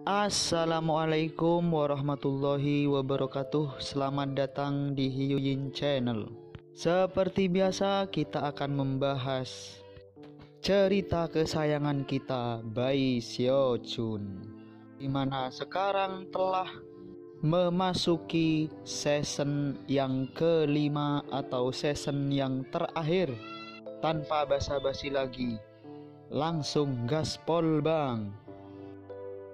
Assalamualaikum warahmatullahi wabarakatuh. Selamat datang di Hiu Yin Channel. Seperti biasa kita akan membahas cerita kesayangan kita, Bai Xiao Chun, dimana sekarang telah memasuki season yang kelima atau season yang terakhir. Tanpa basa-basi lagi, langsung gaspol bang.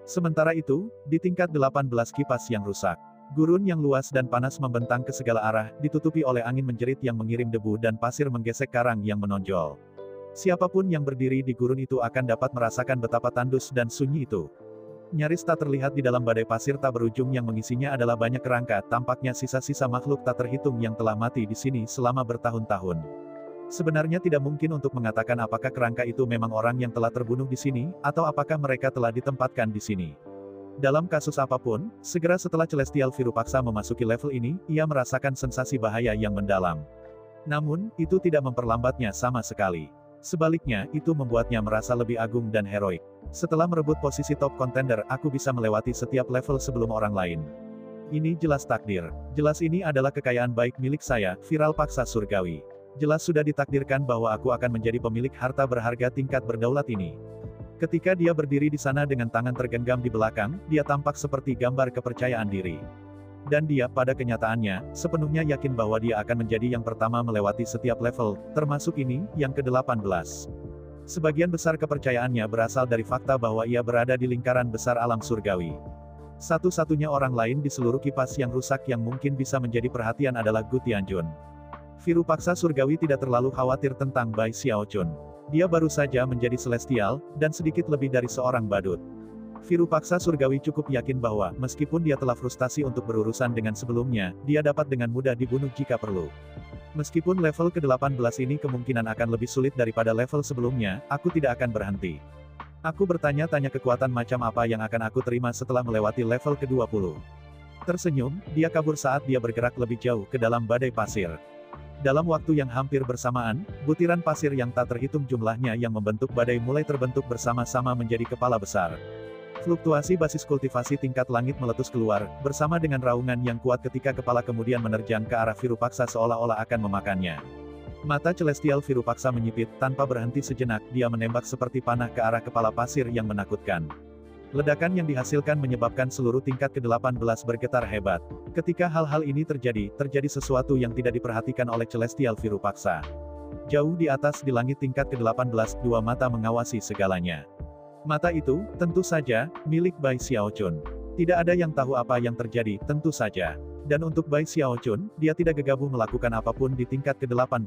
Sementara itu, di tingkat 18 kipas yang rusak. Gurun yang luas dan panas membentang ke segala arah, ditutupi oleh angin menjerit yang mengirim debu dan pasir menggesek karang yang menonjol. Siapapun yang berdiri di gurun itu akan dapat merasakan betapa tandus dan sunyi itu. Nyaris tak terlihat di dalam badai pasir tak berujung yang mengisinya adalah banyak kerangka, tampaknya sisa-sisa makhluk tak terhitung yang telah mati di sini selama bertahun-tahun. Sebenarnya tidak mungkin untuk mengatakan apakah kerangka itu memang orang yang telah terbunuh di sini, atau apakah mereka telah ditempatkan di sini. Dalam kasus apapun, segera setelah Celestial Virupaksa memasuki level ini, ia merasakan sensasi bahaya yang mendalam. Namun, itu tidak memperlambatnya sama sekali. Sebaliknya, itu membuatnya merasa lebih agung dan heroik. Setelah merebut posisi top contender, aku bisa melewati setiap level sebelum orang lain. Ini jelas takdir. Jelas ini adalah kekayaan baik milik saya, Virupaksa Surgawi. Jelas sudah ditakdirkan bahwa aku akan menjadi pemilik harta berharga tingkat berdaulat ini. Ketika dia berdiri di sana dengan tangan tergenggam di belakang, dia tampak seperti gambar kepercayaan diri. Dan dia, pada kenyataannya, sepenuhnya yakin bahwa dia akan menjadi yang pertama melewati setiap level, termasuk ini, yang ke-18. Sebagian besar kepercayaannya berasal dari fakta bahwa ia berada di lingkaran besar alam surgawi. Satu-satunya orang lain di seluruh kipas yang rusak yang mungkin bisa menjadi perhatian adalah Gu Tianjun. Virupaksa Surgawi tidak terlalu khawatir tentang Bai Xiao Chun. Dia baru saja menjadi celestial, dan sedikit lebih dari seorang badut. Virupaksa Surgawi cukup yakin bahwa, meskipun dia telah frustasi untuk berurusan dengan sebelumnya, dia dapat dengan mudah dibunuh jika perlu. Meskipun level ke-18 ini kemungkinan akan lebih sulit daripada level sebelumnya, aku tidak akan berhenti. Aku bertanya-tanya kekuatan macam apa yang akan aku terima setelah melewati level ke-20. Tersenyum, dia kabur saat dia bergerak lebih jauh ke dalam badai pasir. Dalam waktu yang hampir bersamaan, butiran pasir yang tak terhitung jumlahnya yang membentuk badai mulai terbentuk bersama-sama menjadi kepala besar. Fluktuasi basis kultivasi tingkat langit meletus keluar, bersama dengan raungan yang kuat ketika kepala kemudian menerjang ke arah Virupaksa seolah-olah akan memakannya. Mata Celestial Virupaksa menyipit, tanpa berhenti sejenak, dia menembak seperti panah ke arah kepala pasir yang menakutkan. Ledakan yang dihasilkan menyebabkan seluruh tingkat ke-18 bergetar hebat. Ketika hal-hal ini terjadi sesuatu yang tidak diperhatikan oleh Celestial Virupaksa. Jauh di atas di langit tingkat ke-18, dua mata mengawasi segalanya. Mata itu, tentu saja, milik Bai Xiao Chun. Tidak ada yang tahu apa yang terjadi, tentu saja. Dan untuk Bai Xiao Chun, dia tidak gegabah melakukan apapun di tingkat ke-18.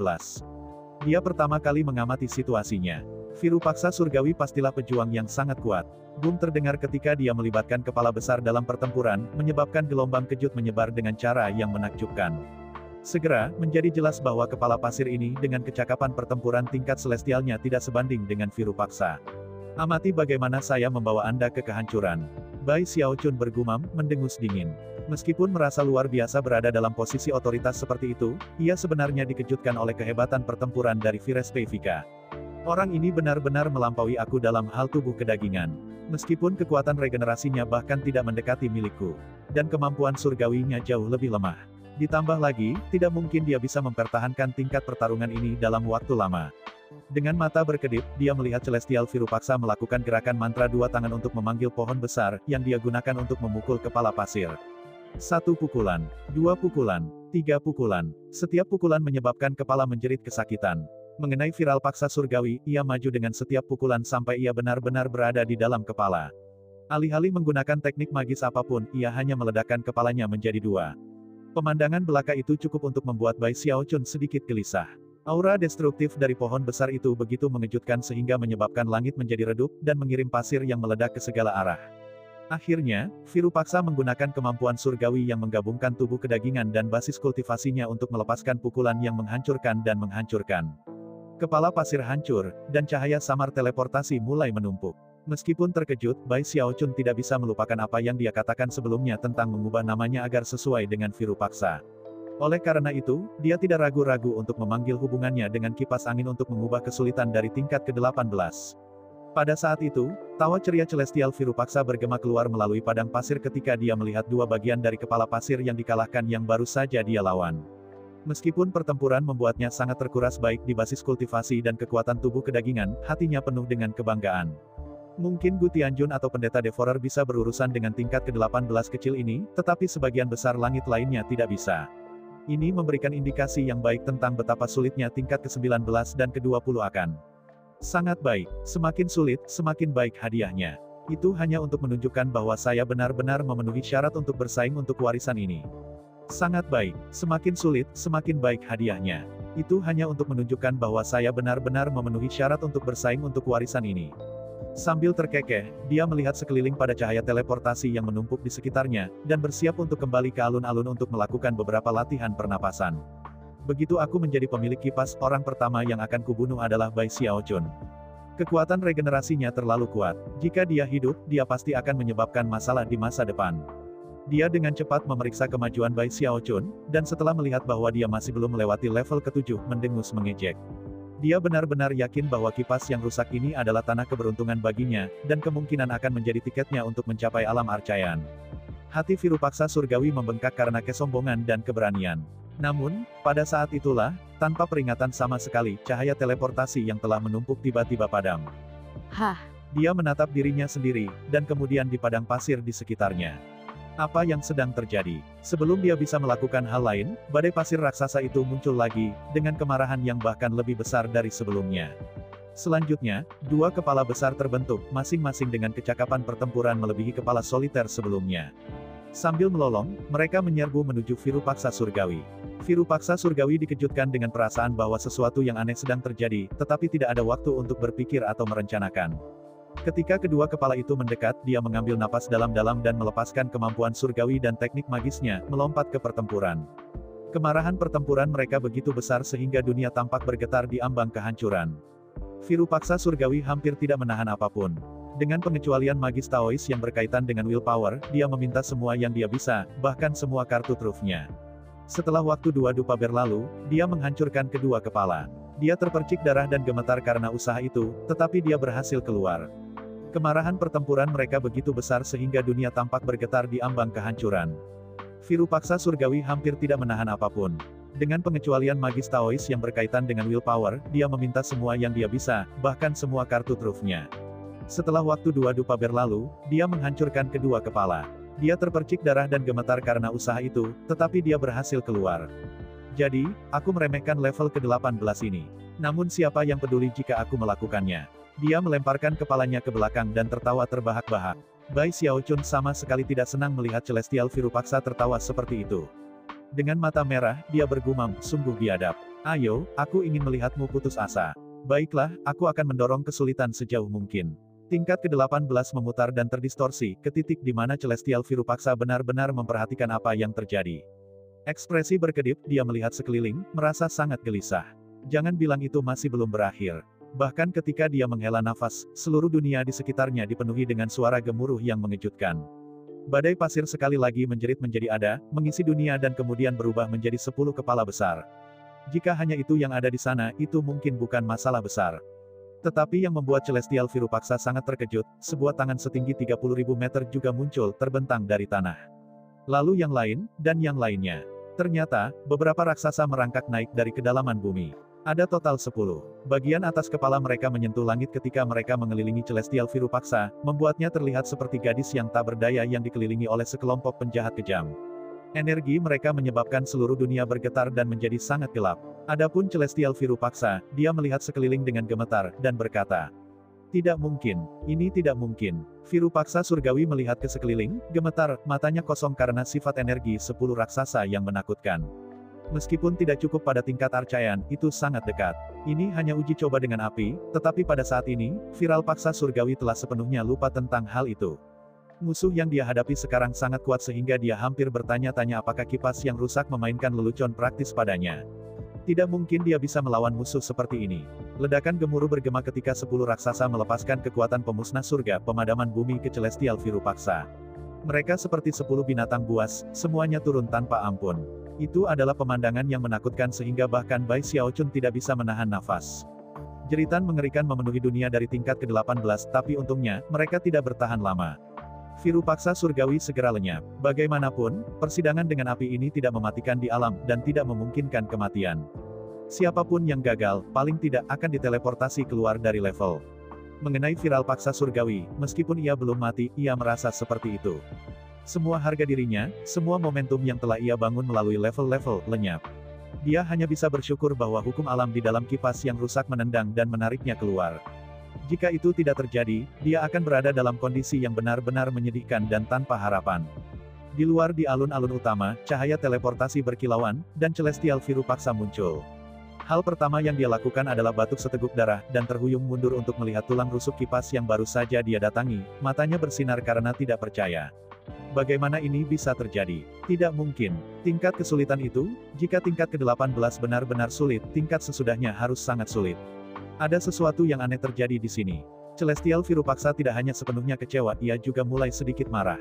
Dia pertama kali mengamati situasinya. Virupaksa Surgawi pastilah pejuang yang sangat kuat. Boom terdengar ketika dia melibatkan kepala besar dalam pertempuran, menyebabkan gelombang kejut menyebar dengan cara yang menakjubkan. Segera, menjadi jelas bahwa kepala pasir ini dengan kecakapan pertempuran tingkat celestialnya tidak sebanding dengan Virupaksa. Amati bagaimana saya membawa Anda ke kehancuran. Bai Xiao Chun bergumam, mendengus dingin. Meskipun merasa luar biasa berada dalam posisi otoritas seperti itu, ia sebenarnya dikejutkan oleh kehebatan pertempuran dari Virespevika. Orang ini benar-benar melampaui aku dalam hal tubuh kedagingan. Meskipun kekuatan regenerasinya bahkan tidak mendekati milikku. Dan kemampuan surgawinya jauh lebih lemah. Ditambah lagi, tidak mungkin dia bisa mempertahankan tingkat pertarungan ini dalam waktu lama. Dengan mata berkedip, dia melihat Celestial Virupaksa melakukan gerakan mantra dua tangan untuk memanggil pohon besar, yang dia gunakan untuk memukul kepala pasir. 1 pukulan, 2 pukulan, 3 pukulan. Setiap pukulan menyebabkan kepala menjerit kesakitan. Mengenai Virupaksa Surgawi, ia maju dengan setiap pukulan sampai ia benar-benar berada di dalam kepala. Alih-alih menggunakan teknik magis apapun, ia hanya meledakkan kepalanya menjadi dua. Pemandangan belaka itu cukup untuk membuat Bai Xiao Chun sedikit gelisah. Aura destruktif dari pohon besar itu begitu mengejutkan sehingga menyebabkan langit menjadi redup, dan mengirim pasir yang meledak ke segala arah. Akhirnya, Virupaksa menggunakan kemampuan surgawi yang menggabungkan tubuh kedagingan dan basis kultivasinya untuk melepaskan pukulan yang menghancurkan dan menghancurkan. Kepala pasir hancur, dan cahaya samar teleportasi mulai menumpuk. Meskipun terkejut, Bai Xiao Chun tidak bisa melupakan apa yang dia katakan sebelumnya tentang mengubah namanya agar sesuai dengan Virupaksa. Oleh karena itu, dia tidak ragu-ragu untuk memanggil hubungannya dengan kipas angin untuk mengubah kesulitan dari tingkat ke-18. Pada saat itu, Tawa ceria Celestial Virupaksa bergema keluar melalui padang pasir ketika dia melihat dua bagian dari kepala pasir yang dikalahkan yang baru saja dia lawan. Meskipun pertempuran membuatnya sangat terkuras baik di basis kultivasi dan kekuatan tubuh kedagingan, hatinya penuh dengan kebanggaan. Mungkin Gu Tianjun atau Pendeta Devourer bisa berurusan dengan tingkat ke-18 kecil ini, tetapi sebagian besar langit lainnya tidak bisa. Ini memberikan indikasi yang baik tentang betapa sulitnya tingkat ke-19 dan ke-20 akan. Sangat baik, semakin sulit, semakin baik hadiahnya. Itu hanya untuk menunjukkan bahwa saya benar-benar memenuhi syarat untuk bersaing untuk warisan ini. Sangat baik, semakin sulit, semakin baik hadiahnya. Itu hanya untuk menunjukkan bahwa saya benar-benar memenuhi syarat untuk bersaing untuk warisan ini. Sambil terkekeh, dia melihat sekeliling pada cahaya teleportasi yang menumpuk di sekitarnya, dan bersiap untuk kembali ke alun-alun untuk melakukan beberapa latihan pernapasan. Begitu aku menjadi pemilik kipas, orang pertama yang akan kubunuh adalah Bai Xiaochun. Kekuatan regenerasinya terlalu kuat. Jika dia hidup, dia pasti akan menyebabkan masalah di masa depan. Dia dengan cepat memeriksa kemajuan Bai Xiaochun, dan setelah melihat bahwa dia masih belum melewati level ke-7, mendengus mengejek. Dia benar-benar yakin bahwa kipas yang rusak ini adalah tanah keberuntungan baginya, dan kemungkinan akan menjadi tiketnya untuk mencapai alam arcayan. Hati Virupaksa surgawi membengkak karena kesombongan dan keberanian. Namun, pada saat itulah, tanpa peringatan sama sekali, cahaya teleportasi yang telah menumpuk tiba-tiba padam. Hah, Dia menatap dirinya sendiri, dan kemudian di padang pasir di sekitarnya. Apa yang sedang terjadi? Sebelum dia bisa melakukan hal lain, badai pasir raksasa itu muncul lagi, dengan kemarahan yang bahkan lebih besar dari sebelumnya. Selanjutnya, dua kepala besar terbentuk, masing-masing dengan kecakapan pertempuran melebihi kepala soliter sebelumnya. Sambil melolong, mereka menyerbu menuju Virupaksa surgawi. Virupaksa surgawi dikejutkan dengan perasaan bahwa sesuatu yang aneh sedang terjadi, tetapi tidak ada waktu untuk berpikir atau merencanakan. Ketika kedua kepala itu mendekat, dia mengambil napas dalam-dalam dan melepaskan kemampuan surgawi dan teknik magisnya, melompat ke pertempuran. Kemarahan pertempuran mereka begitu besar sehingga dunia tampak bergetar di ambang kehancuran. Virupaksa surgawi hampir tidak menahan apapun. Dengan pengecualian magis Taois yang berkaitan dengan willpower, dia meminta semua yang dia bisa, bahkan semua kartu trufnya. Setelah waktu 2 dupa berlalu, dia menghancurkan kedua kepala. Dia terpercik darah dan gemetar karena usaha itu, tetapi dia berhasil keluar. Kemarahan pertempuran mereka begitu besar sehingga dunia tampak bergetar di ambang kehancuran. Virupaksa surgawi hampir tidak menahan apapun. Dengan pengecualian magis Taois yang berkaitan dengan willpower, dia meminta semua yang dia bisa, bahkan semua kartu trufnya. Setelah waktu 2 dupa berlalu, dia menghancurkan kedua kepala. Dia terpercik darah dan gemetar karena usaha itu, tetapi dia berhasil keluar. Jadi, aku meremehkan level ke-18 ini. Namun siapa yang peduli jika aku melakukannya? Dia melemparkan kepalanya ke belakang dan tertawa terbahak-bahak. Bai Xiaochun sama sekali tidak senang melihat Celestial Virupaksa tertawa seperti itu. Dengan mata merah, dia bergumam, sungguh biadab. Ayo, aku ingin melihatmu putus asa. Baiklah, aku akan mendorong kesulitan sejauh mungkin. Tingkat ke-18 memutar dan terdistorsi, ke titik di mana Celestial Virupaksa benar-benar memperhatikan apa yang terjadi. Ekspresi berkedip, dia melihat sekeliling, merasa sangat gelisah. Jangan bilang itu masih belum berakhir. Bahkan ketika dia menghela nafas, seluruh dunia di sekitarnya dipenuhi dengan suara gemuruh yang mengejutkan. Badai pasir sekali lagi menjerit menjadi ada, mengisi dunia dan kemudian berubah menjadi 10 kepala besar. Jika hanya itu yang ada di sana, itu mungkin bukan masalah besar. Tetapi yang membuat Celestial Virupaksa sangat terkejut, sebuah tangan setinggi 30.000 meter juga muncul, terbentang dari tanah. Lalu yang lain, dan yang lainnya. Ternyata, beberapa raksasa merangkak naik dari kedalaman bumi. Ada total 10. Bagian atas kepala mereka menyentuh langit ketika mereka mengelilingi Celestial Virupaksa, membuatnya terlihat seperti gadis yang tak berdaya yang dikelilingi oleh sekelompok penjahat kejam. Energi mereka menyebabkan seluruh dunia bergetar dan menjadi sangat gelap. Adapun Celestial Virupaksa, dia melihat sekeliling dengan gemetar, dan berkata, "Tidak mungkin, ini tidak mungkin." Virupaksa surgawi melihat ke sekeliling, gemetar, matanya kosong karena sifat energi 10 raksasa yang menakutkan. Meskipun tidak cukup pada tingkat arcayan, itu sangat dekat. Ini hanya uji coba dengan api, tetapi pada saat ini, Virupaksa surgawi telah sepenuhnya lupa tentang hal itu. Musuh yang dia hadapi sekarang sangat kuat sehingga dia hampir bertanya-tanya apakah kipas yang rusak memainkan lelucon praktis padanya. Tidak mungkin dia bisa melawan musuh seperti ini. Ledakan gemuruh bergema ketika 10 raksasa melepaskan kekuatan pemusnah surga pemadaman bumi ke Celestial Virupaksa. Mereka seperti 10 binatang buas, semuanya turun tanpa ampun. Itu adalah pemandangan yang menakutkan sehingga bahkan Bai Xiaochun tidak bisa menahan nafas. Jeritan mengerikan memenuhi dunia dari tingkat ke-18, tapi untungnya, mereka tidak bertahan lama. Virupaksa surgawi segera lenyap. Bagaimanapun, persidangan dengan api ini tidak mematikan di alam, dan tidak memungkinkan kematian. Siapapun yang gagal, paling tidak akan diteleportasi keluar dari level. Mengenai viral paksa surgawi, meskipun ia belum mati, ia merasa seperti itu. Semua harga dirinya, semua momentum yang telah ia bangun melalui level-level, lenyap. Dia hanya bisa bersyukur bahwa hukum alam di dalam kipas yang rusak menendang dan menariknya keluar. Jika itu tidak terjadi, dia akan berada dalam kondisi yang benar-benar menyedihkan dan tanpa harapan. Di luar di alun-alun utama, cahaya teleportasi berkilauan, dan celestial Virupaksa muncul. Hal pertama yang dia lakukan adalah batuk seteguk darah, dan terhuyung mundur untuk melihat tulang rusuk kipas yang baru saja dia datangi, matanya bersinar karena tidak percaya. Bagaimana ini bisa terjadi? Tidak mungkin. Tingkat kesulitan itu, jika tingkat ke-18 benar-benar sulit, tingkat sesudahnya harus sangat sulit. Ada sesuatu yang aneh terjadi di sini. Celestial Virupaksa tidak hanya sepenuhnya kecewa, ia juga mulai sedikit marah.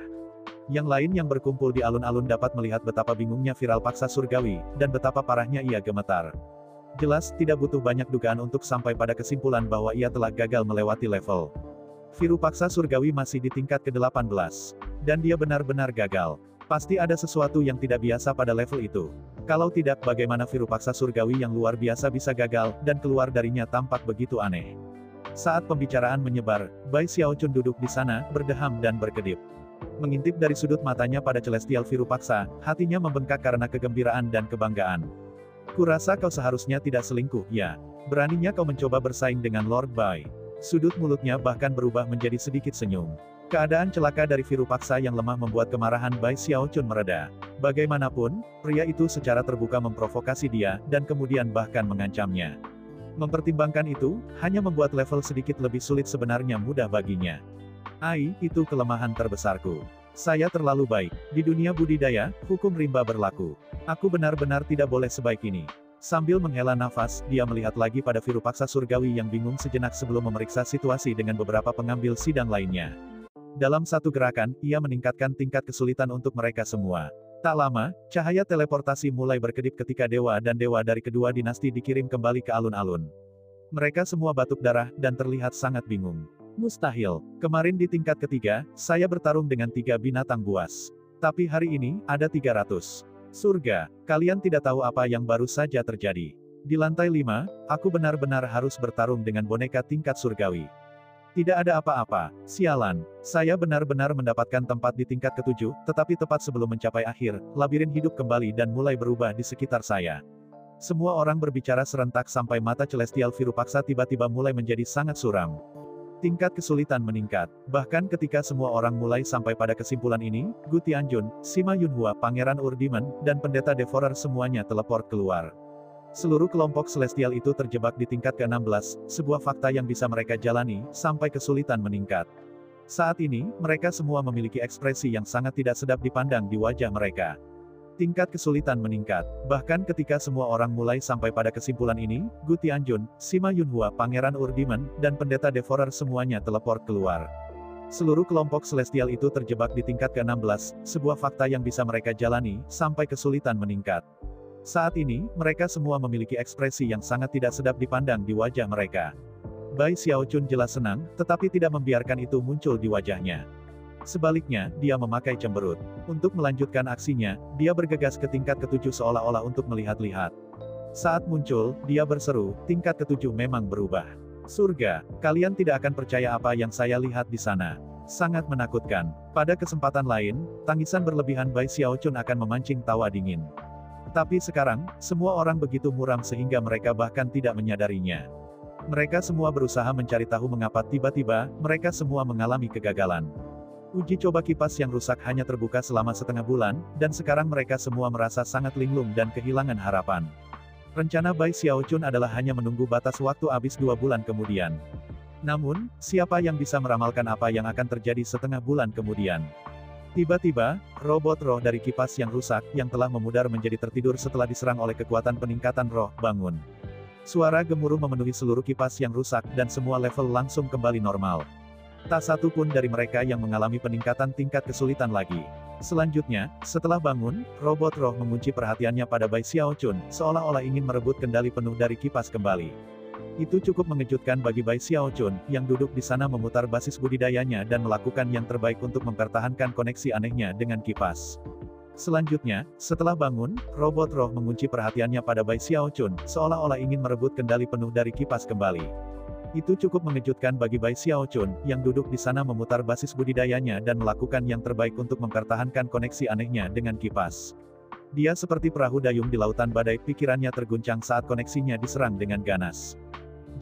Yang lain yang berkumpul di alun-alun dapat melihat betapa bingungnya viral paksa surgawi, dan betapa parahnya ia gemetar. Jelas, tidak butuh banyak dugaan untuk sampai pada kesimpulan bahwa ia telah gagal melewati level. Virupaksa surgawi masih di tingkat ke-18. Dan dia benar-benar gagal. Pasti ada sesuatu yang tidak biasa pada level itu. Kalau tidak, bagaimana Virupaksa surgawi yang luar biasa bisa gagal, dan keluar darinya tampak begitu aneh. Saat pembicaraan menyebar, Bai Xiaochun duduk di sana, berdeham dan berkedip. Mengintip dari sudut matanya pada celestial Virupaksa, hatinya membengkak karena kegembiraan dan kebanggaan. Kurasa kau seharusnya tidak selingkuh, ya. Beraninya kau mencoba bersaing dengan Lord Bai. Sudut mulutnya bahkan berubah menjadi sedikit senyum. Keadaan celaka dari Virupaksa yang lemah membuat kemarahan Bai Xiaochun mereda. Bagaimanapun, pria itu secara terbuka memprovokasi dia, dan kemudian bahkan mengancamnya. Mempertimbangkan itu, hanya membuat level sedikit lebih sulit sebenarnya mudah baginya. Ai, itu kelemahan terbesarku. Saya terlalu baik. Di dunia budidaya, hukum rimba berlaku. Aku benar-benar tidak boleh sebaik ini. Sambil menghela nafas, dia melihat lagi pada Virupaksa surgawi yang bingung sejenak sebelum memeriksa situasi dengan beberapa pengambil sidang lainnya. Dalam satu gerakan, ia meningkatkan tingkat kesulitan untuk mereka semua. Tak lama, cahaya teleportasi mulai berkedip ketika dewa dan dewa dari kedua dinasti dikirim kembali ke alun-alun. Mereka semua batuk darah, dan terlihat sangat bingung. Mustahil. Kemarin di tingkat ketiga, saya bertarung dengan 3 binatang buas. Tapi hari ini, ada 300. Surga, kalian tidak tahu apa yang baru saja terjadi. Di lantai 5, aku benar-benar harus bertarung dengan boneka tingkat surgawi. Tidak ada apa-apa, sialan. Saya benar-benar mendapatkan tempat di tingkat ke-7, tetapi tepat sebelum mencapai akhir, labirin hidup kembali dan mulai berubah di sekitar saya. Semua orang berbicara serentak sampai mata celestial Virupaksa tiba-tiba mulai menjadi sangat suram. Tingkat kesulitan meningkat. Bahkan ketika semua orang mulai sampai pada kesimpulan ini, Gu Tianjun, Sima Yunhua, Pangeran Urdimen, dan Pendeta Devourer semuanya teleport keluar. Seluruh kelompok celestial itu terjebak di tingkat ke-16, sebuah fakta yang bisa mereka jalani, sampai kesulitan meningkat. Saat ini, mereka semua memiliki ekspresi yang sangat tidak sedap dipandang di wajah mereka. Tingkat kesulitan meningkat. Bahkan ketika semua orang mulai sampai pada kesimpulan ini, Gu Tianjun, Sima Yunhua, Pangeran Urdimen, dan Pendeta Devourer semuanya teleport keluar. Seluruh kelompok celestial itu terjebak di tingkat ke-16, sebuah fakta yang bisa mereka jalani, sampai kesulitan meningkat. Saat ini, mereka semua memiliki ekspresi yang sangat tidak sedap dipandang di wajah mereka. Bai Xiaochun jelas senang, tetapi tidak membiarkan itu muncul di wajahnya. Sebaliknya, dia memakai cemberut. Untuk melanjutkan aksinya, dia bergegas ke tingkat ke-7 seolah-olah untuk melihat-lihat. Saat muncul, dia berseru, tingkat ke-7 memang berubah. Surga, kalian tidak akan percaya apa yang saya lihat di sana. Sangat menakutkan. Pada kesempatan lain, tangisan berlebihan Bai Xiaochun akan memancing tawa dingin. Tapi sekarang, semua orang begitu muram sehingga mereka bahkan tidak menyadarinya. Mereka semua berusaha mencari tahu mengapa tiba-tiba, mereka semua mengalami kegagalan. Uji coba kipas yang rusak hanya terbuka selama setengah bulan, dan sekarang mereka semua merasa sangat linglung dan kehilangan harapan. Rencana Bai Xiaochun adalah hanya menunggu batas waktu habis 2 bulan kemudian. Namun, siapa yang bisa meramalkan apa yang akan terjadi setengah bulan kemudian? Tiba-tiba, robot roh dari kipas yang rusak, yang telah memudar menjadi tertidur setelah diserang oleh kekuatan peningkatan roh, bangun. Suara gemuruh memenuhi seluruh kipas yang rusak, dan semua level langsung kembali normal. Tak satu pun dari mereka yang mengalami peningkatan tingkat kesulitan lagi. Selanjutnya, setelah bangun, robot roh mengunci perhatiannya pada Bai Xiaochun, seolah-olah ingin merebut kendali penuh dari kipas kembali. Itu cukup mengejutkan bagi Bai Xiaochun, yang duduk di sana memutar basis budidayanya dan melakukan yang terbaik untuk mempertahankan koneksi anehnya dengan kipas. Selanjutnya, setelah bangun, robot roh mengunci perhatiannya pada Bai Xiaochun, seolah-olah ingin merebut kendali penuh dari kipas kembali. Itu cukup mengejutkan bagi Bai Xiaochun, yang duduk di sana memutar basis budidayanya dan melakukan yang terbaik untuk mempertahankan koneksi anehnya dengan kipas. Dia seperti perahu dayung di lautan badai, pikirannya terguncang saat koneksinya diserang dengan ganas.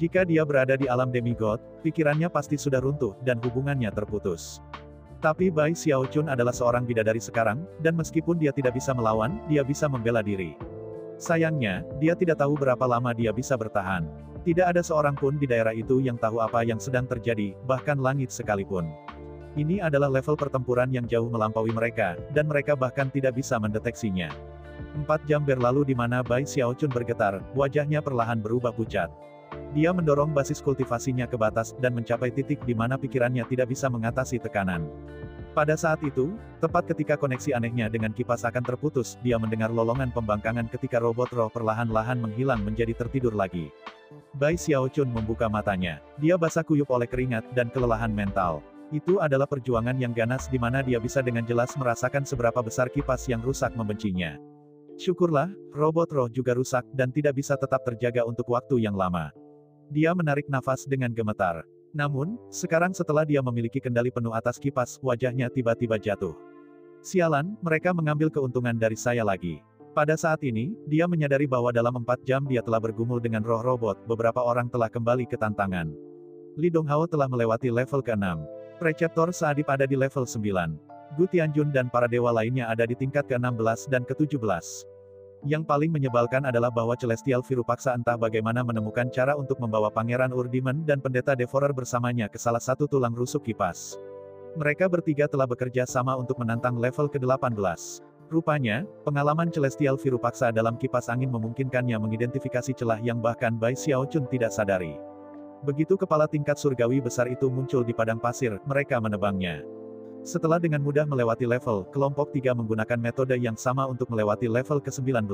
Jika dia berada di alam demigod, pikirannya pasti sudah runtuh, dan hubungannya terputus. Tapi Bai Xiaochun adalah seorang bidadari sekarang, dan meskipun dia tidak bisa melawan, dia bisa membela diri. Sayangnya, dia tidak tahu berapa lama dia bisa bertahan. Tidak ada seorang pun di daerah itu yang tahu apa yang sedang terjadi, bahkan langit sekalipun. Ini adalah level pertempuran yang jauh melampaui mereka, dan mereka bahkan tidak bisa mendeteksinya. 4 jam berlalu di mana Bai Xiaochun bergetar, wajahnya perlahan berubah pucat. Dia mendorong basis kultivasinya ke batas, dan mencapai titik di mana pikirannya tidak bisa mengatasi tekanan. Pada saat itu, tepat ketika koneksi anehnya dengan kipas akan terputus, dia mendengar lolongan pembangkangan ketika robot roh perlahan-lahan menghilang menjadi tertidur lagi. Bai Xiaochun membuka matanya. Dia basah kuyup oleh keringat dan kelelahan mental. Itu adalah perjuangan yang ganas di mana dia bisa dengan jelas merasakan seberapa besar kipas yang rusak membencinya. Syukurlah, robot roh juga rusak dan tidak bisa tetap terjaga untuk waktu yang lama. Dia menarik nafas dengan gemetar. Namun, sekarang setelah dia memiliki kendali penuh atas kipas, wajahnya tiba-tiba jatuh. Sialan, mereka mengambil keuntungan dari saya lagi. Pada saat ini, dia menyadari bahwa dalam 4 jam dia telah bergumul dengan roh robot, beberapa orang telah kembali ke tantangan. Li Donghao telah melewati level ke-6. Preceptor Saadib ada di level 9. Gu Tianjun dan para dewa lainnya ada di tingkat ke-16 dan ke-17. Yang paling menyebalkan adalah bahwa Celestial Virupaksa entah bagaimana menemukan cara untuk membawa Pangeran Urdemon dan Pendeta Devourer bersamanya ke salah satu tulang rusuk kipas. Mereka bertiga telah bekerja sama untuk menantang level ke-18. Rupanya, pengalaman Celestial Virupaksa dalam kipas angin memungkinkannya mengidentifikasi celah yang bahkan Bai Xiaochun tidak sadari. Begitu kepala tingkat surgawi besar itu muncul di padang pasir, mereka menebangnya. Setelah dengan mudah melewati level, kelompok 3 menggunakan metode yang sama untuk melewati level ke-19.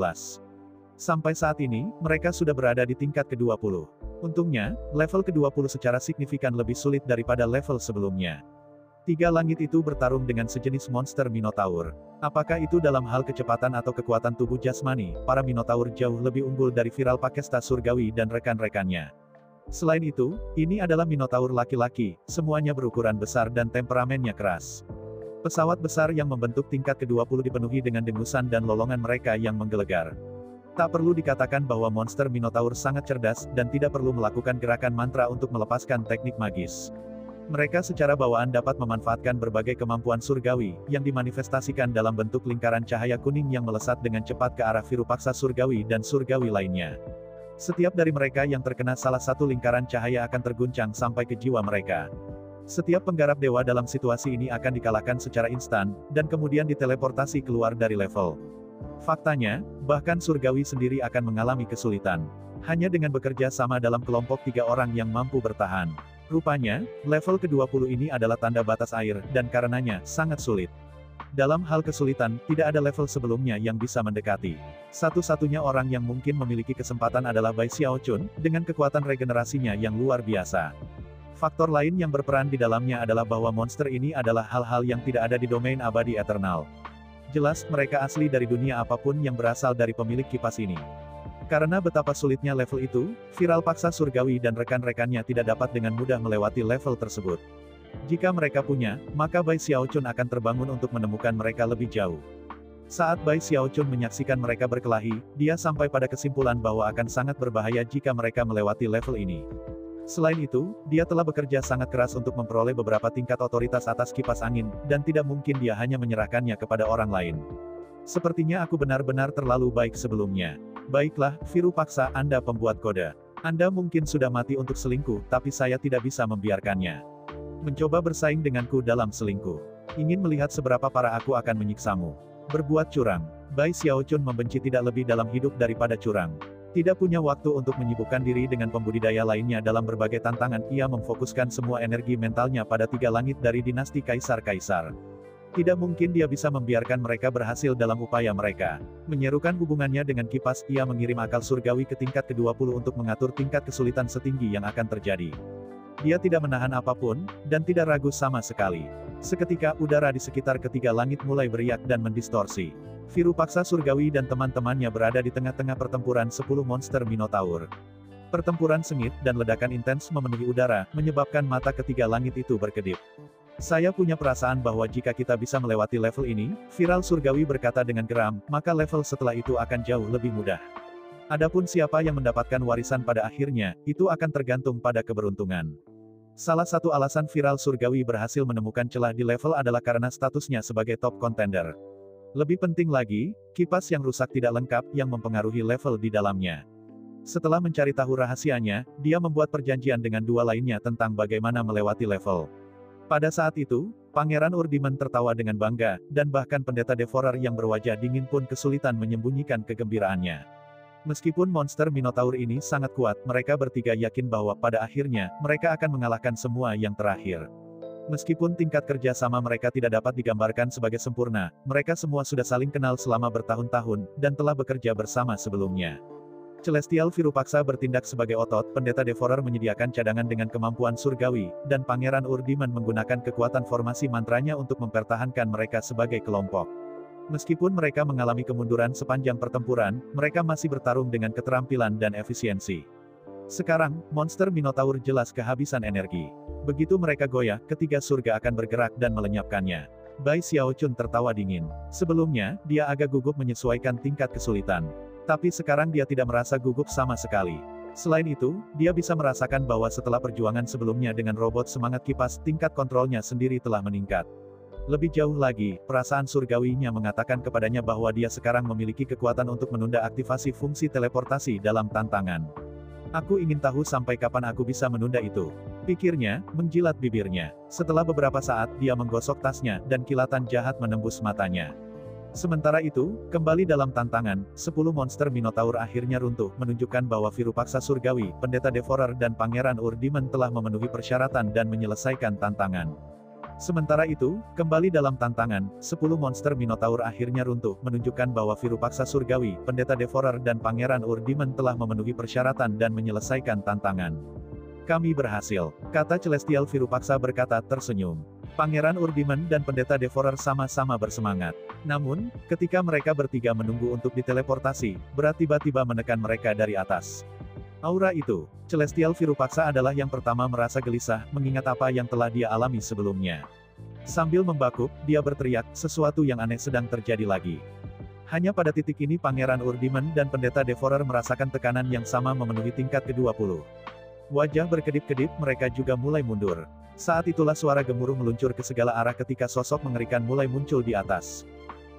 Sampai saat ini, mereka sudah berada di tingkat ke-20. Untungnya, level ke-20 secara signifikan lebih sulit daripada level sebelumnya. 3 langit itu bertarung dengan sejenis monster Minotaur. Apakah itu dalam hal kecepatan atau kekuatan tubuh jasmani, para Minotaur jauh lebih unggul dari Viral Pakesta Surgawi dan rekan-rekannya. Selain itu, ini adalah Minotaur laki-laki, semuanya berukuran besar dan temperamennya keras. Pesawat besar yang membentuk tingkat ke-20 dipenuhi dengan dengusan dan lolongan mereka yang menggelegar. Tak perlu dikatakan bahwa monster Minotaur sangat cerdas, dan tidak perlu melakukan gerakan mantra untuk melepaskan teknik magis. Mereka secara bawaan dapat memanfaatkan berbagai kemampuan surgawi, yang dimanifestasikan dalam bentuk lingkaran cahaya kuning yang melesat dengan cepat ke arah Virupaksa surgawi dan surgawi lainnya. Setiap dari mereka yang terkena salah satu lingkaran cahaya akan terguncang sampai ke jiwa mereka. Setiap penggarap dewa dalam situasi ini akan dikalahkan secara instan, dan kemudian diteleportasi keluar dari level. Faktanya, bahkan surgawi sendiri akan mengalami kesulitan. Hanya dengan bekerja sama dalam kelompok 3 orang yang mampu bertahan. Rupanya, level ke-20 ini adalah tanda batas air, dan karenanya, sangat sulit. Dalam hal kesulitan, tidak ada level sebelumnya yang bisa mendekati. Satu-satunya orang yang mungkin memiliki kesempatan adalah Bai Xiaochun, dengan kekuatan regenerasinya yang luar biasa. Faktor lain yang berperan di dalamnya adalah bahwa monster ini adalah hal-hal yang tidak ada di domain abadi eternal. Jelas, mereka asli dari dunia apapun yang berasal dari pemilik kipas ini. Karena betapa sulitnya level itu, Viral Paksa Surgawi dan rekan-rekannya tidak dapat dengan mudah melewati level tersebut. Jika mereka punya, maka Bai Xiaochun akan terbangun untuk menemukan mereka lebih jauh. Saat Bai Xiaochun menyaksikan mereka berkelahi, dia sampai pada kesimpulan bahwa akan sangat berbahaya jika mereka melewati level ini. Selain itu, dia telah bekerja sangat keras untuk memperoleh beberapa tingkat otoritas atas kipas angin, dan tidak mungkin dia hanya menyerahkannya kepada orang lain. Sepertinya aku benar-benar terlalu baik sebelumnya. Baiklah, Virupaksa, Anda pembuat kode. Anda mungkin sudah mati untuk selingkuh, tapi saya tidak bisa membiarkannya. Mencoba bersaing denganku dalam selingkuh. Ingin melihat seberapa parah aku akan menyiksamu. Berbuat curang. Bai Xiaochun membenci tidak lebih dalam hidup daripada curang. Tidak punya waktu untuk menyibukkan diri dengan pembudidaya lainnya dalam berbagai tantangan, ia memfokuskan semua energi mentalnya pada 3 langit dari dinasti Kaisar-Kaisar. Tidak mungkin dia bisa membiarkan mereka berhasil dalam upaya mereka. Menyerukan hubungannya dengan kipas, ia mengirim akal surgawi ke tingkat ke-20 untuk mengatur tingkat kesulitan setinggi yang akan terjadi. Dia tidak menahan apapun, dan tidak ragu sama sekali. Seketika udara di sekitar ketiga langit mulai beriak dan mendistorsi. Virupaksa surgawi dan teman-temannya berada di tengah-tengah pertempuran 10 monster Minotaur. Pertempuran sengit dan ledakan intens memenuhi udara, menyebabkan mata ketiga langit itu berkedip. Saya punya perasaan bahwa jika kita bisa melewati level ini, Viral Surgawi berkata dengan geram, maka level setelah itu akan jauh lebih mudah. Adapun siapa yang mendapatkan warisan pada akhirnya, itu akan tergantung pada keberuntungan. Salah satu alasan Viral Surgawi berhasil menemukan celah di level adalah karena statusnya sebagai top contender. Lebih penting lagi, kipas yang rusak tidak lengkap yang mempengaruhi level di dalamnya. Setelah mencari tahu rahasianya, dia membuat perjanjian dengan dua lainnya tentang bagaimana melewati level. Pada saat itu, Pangeran Urdiman tertawa dengan bangga, dan bahkan Pendeta Devourer yang berwajah dingin pun kesulitan menyembunyikan kegembiraannya. Meskipun monster Minotaur ini sangat kuat, mereka bertiga yakin bahwa pada akhirnya, mereka akan mengalahkan semua yang terakhir. Meskipun tingkat kerja sama mereka tidak dapat digambarkan sebagai sempurna, mereka semua sudah saling kenal selama bertahun-tahun, dan telah bekerja bersama sebelumnya. Celestial Virupaksa bertindak sebagai otot, Pendeta Devourer menyediakan cadangan dengan kemampuan surgawi, dan Pangeran Urdiman menggunakan kekuatan formasi mantranya untuk mempertahankan mereka sebagai kelompok. Meskipun mereka mengalami kemunduran sepanjang pertempuran, mereka masih bertarung dengan keterampilan dan efisiensi. Sekarang, monster Minotaur jelas kehabisan energi. Begitu mereka goyah, ketiga surga akan bergerak dan melenyapkannya. Bai Xiaochun tertawa dingin. Sebelumnya, dia agak gugup menyesuaikan tingkat kesulitan. Tapi sekarang dia tidak merasa gugup sama sekali. Selain itu, dia bisa merasakan bahwa setelah perjuangan sebelumnya dengan robot semangat kipas, tingkat kontrolnya sendiri telah meningkat. Lebih jauh lagi, perasaan surgawinya mengatakan kepadanya bahwa dia sekarang memiliki kekuatan untuk menunda aktivasi fungsi teleportasi dalam tantangan. Aku ingin tahu sampai kapan aku bisa menunda itu. Pikirnya, menjilat bibirnya. Setelah beberapa saat, dia menggosok tasnya, dan kilatan jahat menembus matanya. Sementara itu, kembali dalam tantangan, 10 monster Minotaur akhirnya runtuh, menunjukkan bahwa Virupaksa Surgawi, Pendeta Devourer dan Pangeran Urdiman telah memenuhi persyaratan dan menyelesaikan tantangan. Sementara itu, kembali dalam tantangan, 10 monster Minotaur akhirnya runtuh, menunjukkan bahwa Virupaksa Surgawi, Pendeta Devourer dan Pangeran Urdiman telah memenuhi persyaratan dan menyelesaikan tantangan. Kami berhasil, kata Celestial Virupaksa berkata tersenyum. Pangeran Urdiman dan Pendeta Devourer sama-sama bersemangat. Namun, ketika mereka bertiga menunggu untuk diteleportasi, berat tiba-tiba menekan mereka dari atas. Aura itu, Celestial Virupaksa adalah yang pertama merasa gelisah, mengingat apa yang telah dia alami sebelumnya. Sambil membakuk, dia berteriak, sesuatu yang aneh sedang terjadi lagi. Hanya pada titik ini Pangeran Urdiman dan Pendeta Devourer merasakan tekanan yang sama memenuhi tingkat ke-20. Wajah berkedip-kedip, mereka juga mulai mundur. Saat itulah suara gemuruh meluncur ke segala arah ketika sosok mengerikan mulai muncul di atas.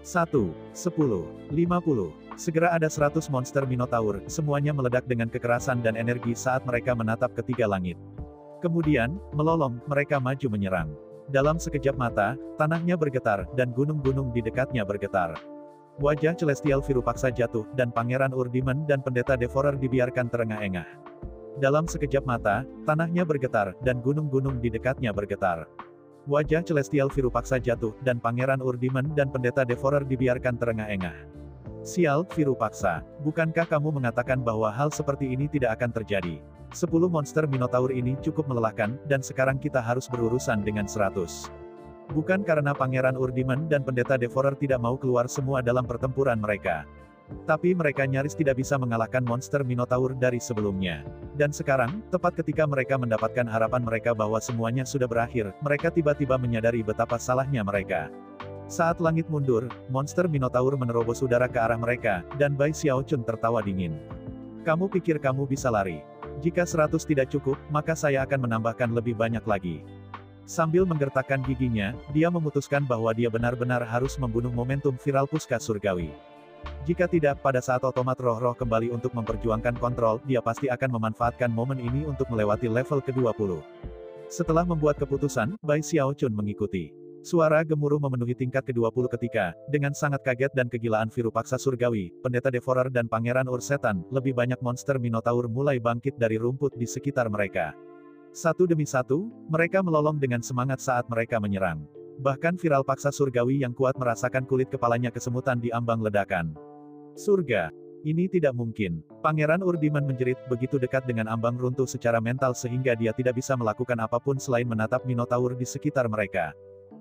1, 10, 50. Segera ada 100 monster Minotaur, semuanya meledak dengan kekerasan dan energi saat mereka menatap ketiga langit. Kemudian, melolong, mereka maju menyerang. Dalam sekejap mata, tanahnya bergetar, dan gunung-gunung di dekatnya bergetar. Wajah Celestial Virupaksa jatuh, dan Pangeran Urdiman dan Pendeta Devourer dibiarkan terengah-engah. Dalam sekejap mata, tanahnya bergetar, dan gunung-gunung di dekatnya bergetar. Wajah Celestial Virupaksa jatuh, dan Pangeran Urdiman dan Pendeta Devourer dibiarkan terengah-engah. Sial, Virupaksa, bukankah kamu mengatakan bahwa hal seperti ini tidak akan terjadi? 10 monster Minotaur ini cukup melelahkan, dan sekarang kita harus berurusan dengan 100. Bukan karena Pangeran Urdiman dan Pendeta Devourer tidak mau keluar semua dalam pertempuran mereka. Tapi mereka nyaris tidak bisa mengalahkan monster Minotaur dari sebelumnya. Dan sekarang, tepat ketika mereka mendapatkan harapan mereka bahwa semuanya sudah berakhir, mereka tiba-tiba menyadari betapa salahnya mereka. Saat langit mundur, monster Minotaur menerobos udara ke arah mereka, dan Bai Xiaochun tertawa dingin. Kamu pikir kamu bisa lari? Jika 100 tidak cukup, maka saya akan menambahkan lebih banyak lagi. Sambil menggertakkan giginya, dia memutuskan bahwa dia benar-benar harus membunuh momentum Virupaksa Surgawi. Jika tidak, pada saat otomat roh-roh kembali untuk memperjuangkan kontrol, dia pasti akan memanfaatkan momen ini untuk melewati level ke-20. Setelah membuat keputusan, Bai Xiaochun mengikuti. Suara gemuruh memenuhi tingkat ke-20 ketika, dengan sangat kaget dan kegilaan Virupaksa Surgawi, Pendeta Devourer dan Pangeran Ursetan, lebih banyak monster Minotaur mulai bangkit dari rumput di sekitar mereka. Satu demi satu, mereka melolong dengan semangat saat mereka menyerang. Bahkan viral paksa surgawi yang kuat merasakan kulit kepalanya kesemutan di ambang ledakan. Surga. Ini tidak mungkin. Pangeran Urdiman menjerit, begitu dekat dengan ambang runtuh secara mental sehingga dia tidak bisa melakukan apapun selain menatap Minotaur di sekitar mereka.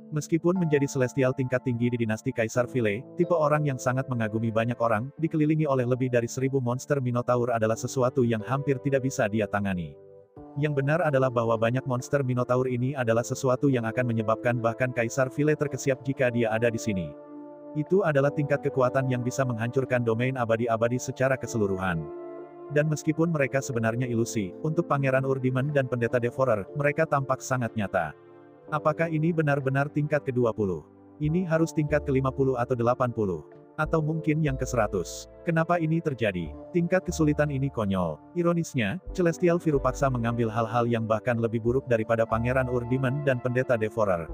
Meskipun menjadi celestial tingkat tinggi di dinasti Kaisar Philae, tipe orang yang sangat mengagumi banyak orang, dikelilingi oleh lebih dari 1000 monster Minotaur adalah sesuatu yang hampir tidak bisa dia tangani. Yang benar adalah bahwa banyak monster Minotaur ini adalah sesuatu yang akan menyebabkan bahkan Kaisar Philae terkesiap jika dia ada di sini. Itu adalah tingkat kekuatan yang bisa menghancurkan domain abadi-abadi secara keseluruhan. Dan meskipun mereka sebenarnya ilusi, untuk Pangeran Urdiman dan Pendeta Devourer, mereka tampak sangat nyata. Apakah ini benar-benar tingkat ke-20? Ini harus tingkat ke-50 atau 80? Atau mungkin yang ke-100? Kenapa ini terjadi? Tingkat kesulitan ini konyol. Ironisnya, Celestial Virupaksa mengambil hal-hal yang bahkan lebih buruk daripada Pangeran Urdiman dan Pendeta Devourer.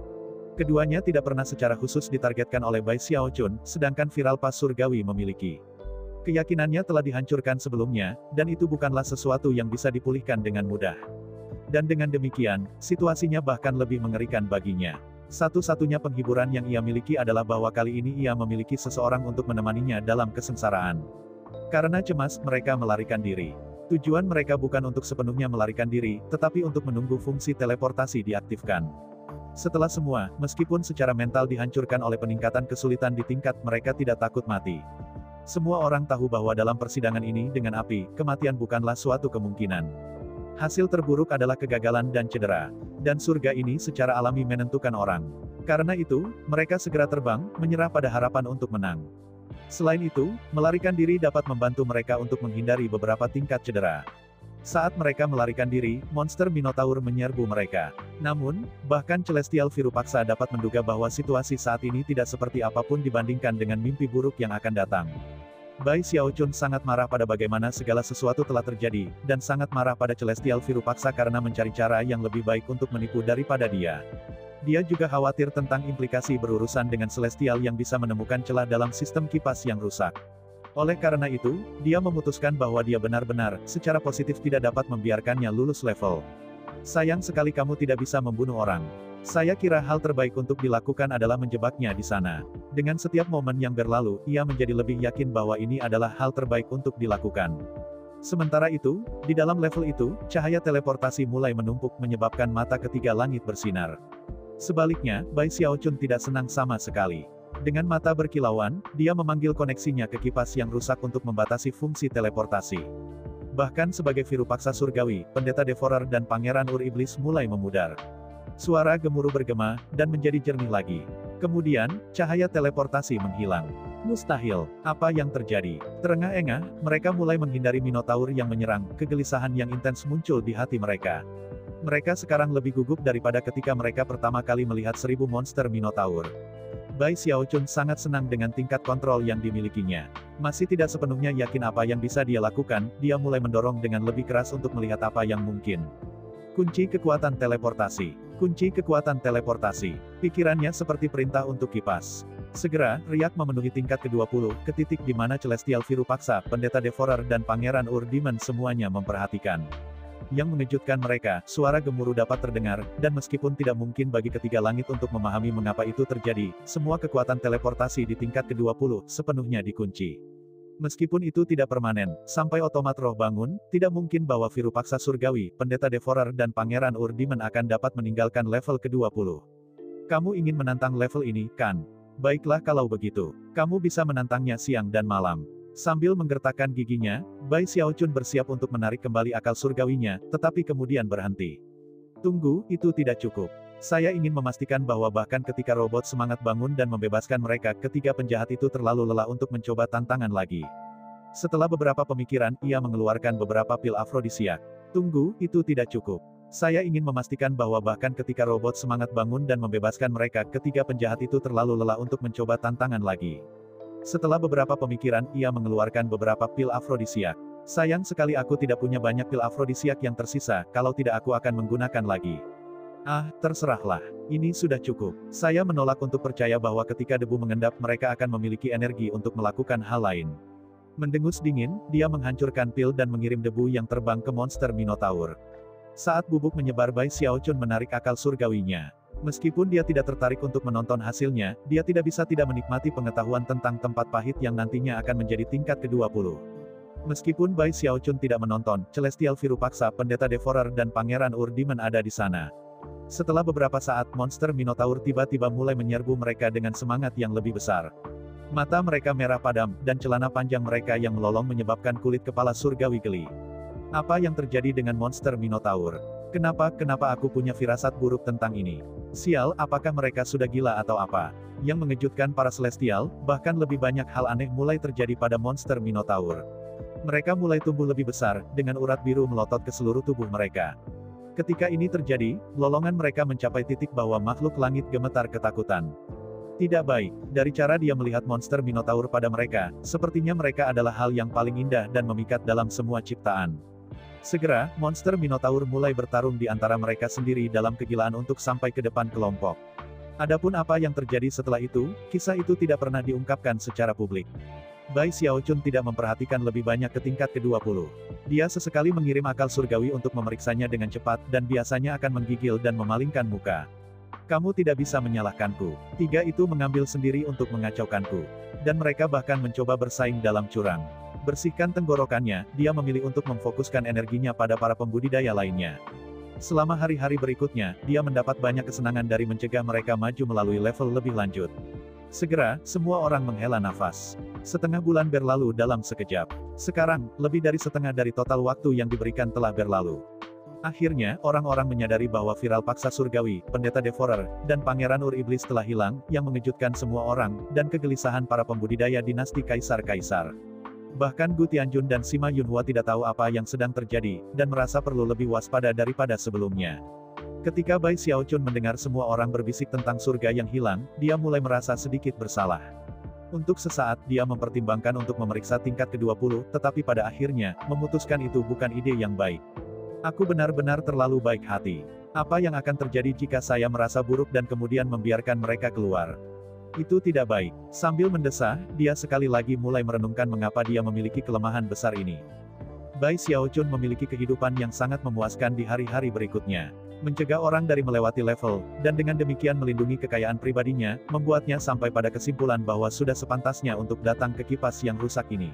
Keduanya tidak pernah secara khusus ditargetkan oleh Bai Xiaochun, sedangkan Viral Pas Surgawi memiliki. Keyakinannya telah dihancurkan sebelumnya, dan itu bukanlah sesuatu yang bisa dipulihkan dengan mudah. Dan dengan demikian, situasinya bahkan lebih mengerikan baginya. Satu-satunya penghiburan yang ia miliki adalah bahwa kali ini ia memiliki seseorang untuk menemaninya dalam kesengsaraan. Karena cemas, mereka melarikan diri. Tujuan mereka bukan untuk sepenuhnya melarikan diri, tetapi untuk menunggu fungsi teleportasi diaktifkan. Setelah semua, meskipun secara mental dihancurkan oleh peningkatan kesulitan di tingkat, mereka tidak takut mati. Semua orang tahu bahwa dalam persidangan ini dengan api, kematian bukanlah suatu kemungkinan. Hasil terburuk adalah kegagalan dan cedera. Dan surga ini secara alami menentukan orang. Karena itu, mereka segera terbang, menyerah pada harapan untuk menang. Selain itu, melarikan diri dapat membantu mereka untuk menghindari beberapa tingkat cedera. Saat mereka melarikan diri, monster Minotaur menyerbu mereka. Namun, bahkan Celestial Virupaksa dapat menduga bahwa situasi saat ini tidak seperti apapun dibandingkan dengan mimpi buruk yang akan datang. Bai Xiaochun sangat marah pada bagaimana segala sesuatu telah terjadi, dan sangat marah pada Celestial Virupaksa karena mencari cara yang lebih baik untuk menipu daripada dia. Dia juga khawatir tentang implikasi berurusan dengan Celestial yang bisa menemukan celah dalam sistem kipas yang rusak. Oleh karena itu, dia memutuskan bahwa dia benar-benar, secara positif tidak dapat membiarkannya lulus level. Sayang sekali kamu tidak bisa membunuh orang. Saya kira hal terbaik untuk dilakukan adalah menjebaknya di sana. Dengan setiap momen yang berlalu, ia menjadi lebih yakin bahwa ini adalah hal terbaik untuk dilakukan. Sementara itu, di dalam level itu, cahaya teleportasi mulai menumpuk menyebabkan mata ketiga langit bersinar. Sebaliknya, Bai Xiaochun tidak senang sama sekali. Dengan mata berkilauan, dia memanggil koneksinya ke kipas yang rusak untuk membatasi fungsi teleportasi. Bahkan sebagai Virupaksa Surgawi, Pendeta Devourer dan Pangeran Ur-Iblis mulai memudar. Suara gemuruh bergema, dan menjadi jernih lagi. Kemudian, cahaya teleportasi menghilang. Mustahil. Apa yang terjadi? Terengah-engah, mereka mulai menghindari Minotaur yang menyerang, kegelisahan yang intens muncul di hati mereka. Mereka sekarang lebih gugup daripada ketika mereka pertama kali melihat 1000 monster Minotaur. Bai Xiaochun sangat senang dengan tingkat kontrol yang dimilikinya. Masih tidak sepenuhnya yakin apa yang bisa dia lakukan, dia mulai mendorong dengan lebih keras untuk melihat apa yang mungkin. Kunci kekuatan teleportasi. Kunci kekuatan teleportasi. Pikirannya seperti perintah untuk kipas. Segera, riak memenuhi tingkat ke-20, ke titik di mana Celestial Virupaksa, Pendeta Devourer dan Pangeran Urdiman semuanya memperhatikan. Yang mengejutkan mereka, suara gemuruh dapat terdengar, dan meskipun tidak mungkin bagi ketiga langit untuk memahami mengapa itu terjadi, semua kekuatan teleportasi di tingkat ke-20 sepenuhnya dikunci. Meskipun itu tidak permanen, sampai otomat roh bangun, tidak mungkin bahwa Virupaksa Surgawi, Pendeta Devourer dan Pangeran Urdiman akan dapat meninggalkan level ke-20. Kamu ingin menantang level ini, kan? Baiklah kalau begitu. Kamu bisa menantangnya siang dan malam. Sambil menggertakkan giginya, Bai Xiaochun bersiap untuk menarik kembali akal surgawinya, tetapi kemudian berhenti. Tunggu, itu tidak cukup. Saya ingin memastikan bahwa bahkan ketika robot semangat bangun dan membebaskan mereka, ketiga penjahat itu terlalu lelah untuk mencoba tantangan lagi. Setelah beberapa pemikiran, ia mengeluarkan beberapa pil afrodisiak. Tunggu, itu tidak cukup. Saya ingin memastikan bahwa bahkan ketika robot semangat bangun dan membebaskan mereka, ketiga penjahat itu terlalu lelah untuk mencoba tantangan lagi. Setelah beberapa pemikiran, ia mengeluarkan beberapa pil afrodisiak. Sayang sekali aku tidak punya banyak pil afrodisiak yang tersisa, kalau tidak aku akan menggunakan lagi. Ah, terserahlah. Ini sudah cukup. Saya menolak untuk percaya bahwa ketika debu mengendap mereka akan memiliki energi untuk melakukan hal lain. Mendengus dingin, dia menghancurkan pil dan mengirim debu yang terbang ke monster Minotaur. Saat bubuk menyebar, Bai Xiaochun menarik akal surgawinya. Meskipun dia tidak tertarik untuk menonton hasilnya, dia tidak bisa tidak menikmati pengetahuan tentang tempat pahit yang nantinya akan menjadi tingkat ke-20. Meskipun Bai Xiaochun tidak menonton, Celestial Virupaksa, Pendeta Devourer dan Pangeran Ur-Demon ada di sana. Setelah beberapa saat, monster Minotaur tiba-tiba mulai menyerbu mereka dengan semangat yang lebih besar. Mata mereka merah padam, dan celana panjang mereka yang melolong menyebabkan kulit kepala surgawi geli. Apa yang terjadi dengan monster Minotaur? Kenapa aku punya firasat buruk tentang ini? Sial, apakah mereka sudah gila atau apa? Yang mengejutkan para Celestial, bahkan lebih banyak hal aneh mulai terjadi pada monster Minotaur. Mereka mulai tumbuh lebih besar, dengan urat biru melotot ke seluruh tubuh mereka. Ketika ini terjadi, lolongan mereka mencapai titik bahwa makhluk langit gemetar ketakutan. Tidak baik, dari cara dia melihat monster Minotaur pada mereka, sepertinya mereka adalah hal yang paling indah dan memikat dalam semua ciptaan. Segera, monster Minotaur mulai bertarung di antara mereka sendiri dalam kegilaan untuk sampai ke depan kelompok. Adapun apa yang terjadi setelah itu, kisah itu tidak pernah diungkapkan secara publik. Bai Xiaochun tidak memperhatikan lebih banyak ke tingkat ke-20. Dia sesekali mengirim akal surgawi untuk memeriksanya dengan cepat, dan biasanya akan menggigil dan memalingkan muka. Kamu tidak bisa menyalahkanku. Tiga itu mengambil sendiri untuk mengacaukanku. Dan mereka bahkan mencoba bersaing dalam curang. Bersihkan tenggorokannya, dia memilih untuk memfokuskan energinya pada para pembudidaya lainnya. Selama hari-hari berikutnya, dia mendapat banyak kesenangan dari mencegah mereka maju melalui level lebih lanjut. Segera, semua orang menghela nafas. Setengah bulan berlalu dalam sekejap. Sekarang, lebih dari setengah dari total waktu yang diberikan telah berlalu. Akhirnya, orang-orang menyadari bahwa viral paksa surgawi, Pendeta Devourer, dan Pangeran Ur-Iblis telah hilang, yang mengejutkan semua orang, dan kegelisahan para pembudidaya dinasti Kaisar-Kaisar. Bahkan Gu Tianjun dan Sima Yunhua tidak tahu apa yang sedang terjadi, dan merasa perlu lebih waspada daripada sebelumnya. Ketika Bai Xiaochun mendengar semua orang berbisik tentang surga yang hilang, dia mulai merasa sedikit bersalah. Untuk sesaat, dia mempertimbangkan untuk memeriksa tingkat ke-20, tetapi pada akhirnya, memutuskan itu bukan ide yang baik. Aku benar-benar terlalu baik hati. Apa yang akan terjadi jika saya merasa buruk dan kemudian membiarkan mereka keluar? Itu tidak baik. Sambil mendesah, dia sekali lagi mulai merenungkan mengapa dia memiliki kelemahan besar ini. Bai Xiaochun memiliki kehidupan yang sangat memuaskan di hari-hari berikutnya. Mencegah orang dari melewati level, dan dengan demikian melindungi kekayaan pribadinya, membuatnya sampai pada kesimpulan bahwa sudah sepantasnya untuk datang ke kipas yang rusak ini.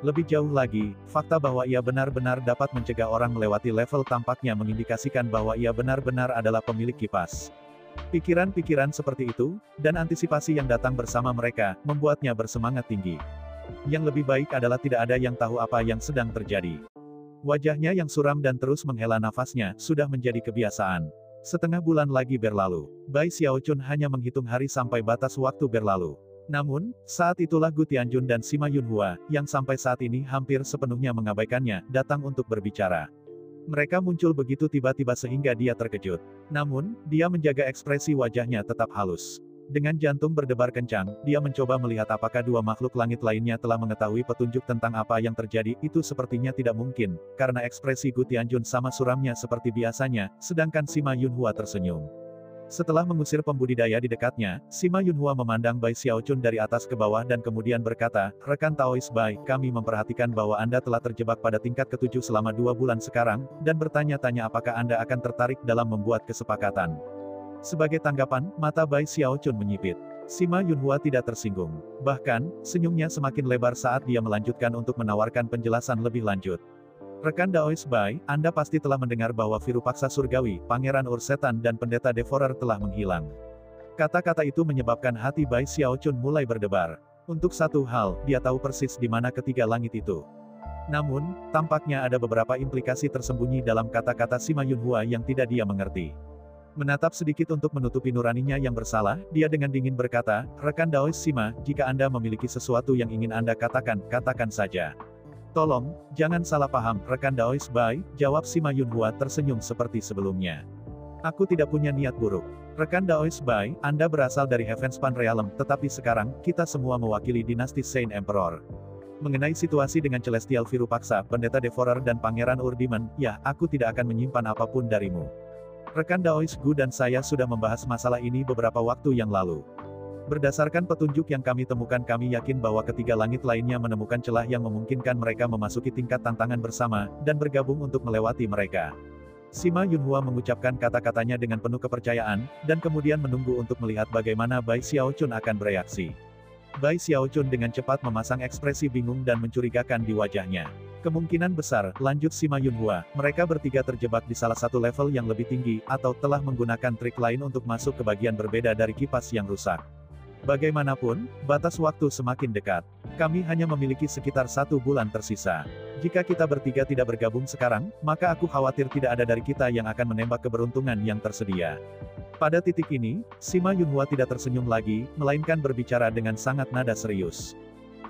Lebih jauh lagi, fakta bahwa ia benar-benar dapat mencegah orang melewati level tampaknya mengindikasikan bahwa ia benar-benar adalah pemilik kipas. Pikiran-pikiran seperti itu, dan antisipasi yang datang bersama mereka, membuatnya bersemangat tinggi. Yang lebih baik adalah tidak ada yang tahu apa yang sedang terjadi. Wajahnya yang suram dan terus menghela nafasnya, sudah menjadi kebiasaan. Setengah bulan lagi berlalu. Bai Xiaochun hanya menghitung hari sampai batas waktu berlalu. Namun, saat itulah Gu Tianjun dan Sima Yunhua, yang sampai saat ini hampir sepenuhnya mengabaikannya, datang untuk berbicara. Mereka muncul begitu tiba-tiba sehingga dia terkejut. Namun, dia menjaga ekspresi wajahnya tetap halus. Dengan jantung berdebar kencang, dia mencoba melihat apakah dua makhluk langit lainnya telah mengetahui petunjuk tentang apa yang terjadi. Itu sepertinya tidak mungkin, karena ekspresi Gu Tianjun sama suramnya seperti biasanya, sedangkan Sima Yunhua tersenyum. Setelah mengusir pembudidaya di dekatnya, Sima Yunhua memandang Bai Xiaochun dari atas ke bawah dan kemudian berkata, "Rekan Taois Bai, kami memperhatikan bahwa Anda telah terjebak pada tingkat ke-7 selama 2 bulan sekarang, dan bertanya-tanya apakah Anda akan tertarik dalam membuat kesepakatan." Sebagai tanggapan, mata Bai Xiaochun menyipit. Sima Yunhua tidak tersinggung. Bahkan, senyumnya semakin lebar saat dia melanjutkan untuk menawarkan penjelasan lebih lanjut. Rekan Daois Bai, Anda pasti telah mendengar bahwa Virupaksa Surgawi, Pangeran Ur-Setan dan Pendeta Devourer telah menghilang. Kata-kata itu menyebabkan hati Bai Xiaochun mulai berdebar. Untuk satu hal, dia tahu persis di mana ketiga langit itu. Namun, tampaknya ada beberapa implikasi tersembunyi dalam kata-kata Sima Yunhua yang tidak dia mengerti. Menatap sedikit untuk menutupi nuraninya yang bersalah, dia dengan dingin berkata, "Rekan Daois Sima, jika Anda memiliki sesuatu yang ingin Anda katakan, katakan saja." "Tolong, jangan salah paham, rekan Daois Bai," jawab Sima Yunhua tersenyum seperti sebelumnya. "Aku tidak punya niat buruk. Rekan Daois Bai, Anda berasal dari Heavenspan Realm, tetapi sekarang, kita semua mewakili dinasti Saint Emperor. Mengenai situasi dengan Celestial Virupaksa, Pendeta Devourer dan Pangeran Ur-Demon, ya, aku tidak akan menyimpan apapun darimu. Rekan Daois Gu dan saya sudah membahas masalah ini beberapa waktu yang lalu. Berdasarkan petunjuk yang kami temukan, kami yakin bahwa ketiga langit lainnya menemukan celah yang memungkinkan mereka memasuki tingkat tantangan bersama, dan bergabung untuk melewati mereka. Sima Yunhua mengucapkan kata-katanya dengan penuh kepercayaan, dan kemudian menunggu untuk melihat bagaimana Bai Xiaochun akan bereaksi. Bai Xiaochun dengan cepat memasang ekspresi bingung dan mencurigakan di wajahnya. Kemungkinan besar, lanjut Sima Yunhua, mereka bertiga terjebak di salah satu level yang lebih tinggi, atau telah menggunakan trik lain untuk masuk ke bagian berbeda dari kipas yang rusak. Bagaimanapun, batas waktu semakin dekat. Kami hanya memiliki sekitar 1 bulan tersisa. Jika kita bertiga tidak bergabung sekarang, maka aku khawatir tidak ada dari kita yang akan menembak keberuntungan yang tersedia. Pada titik ini, Sima Yunhua tidak tersenyum lagi, melainkan berbicara dengan sangat nada serius.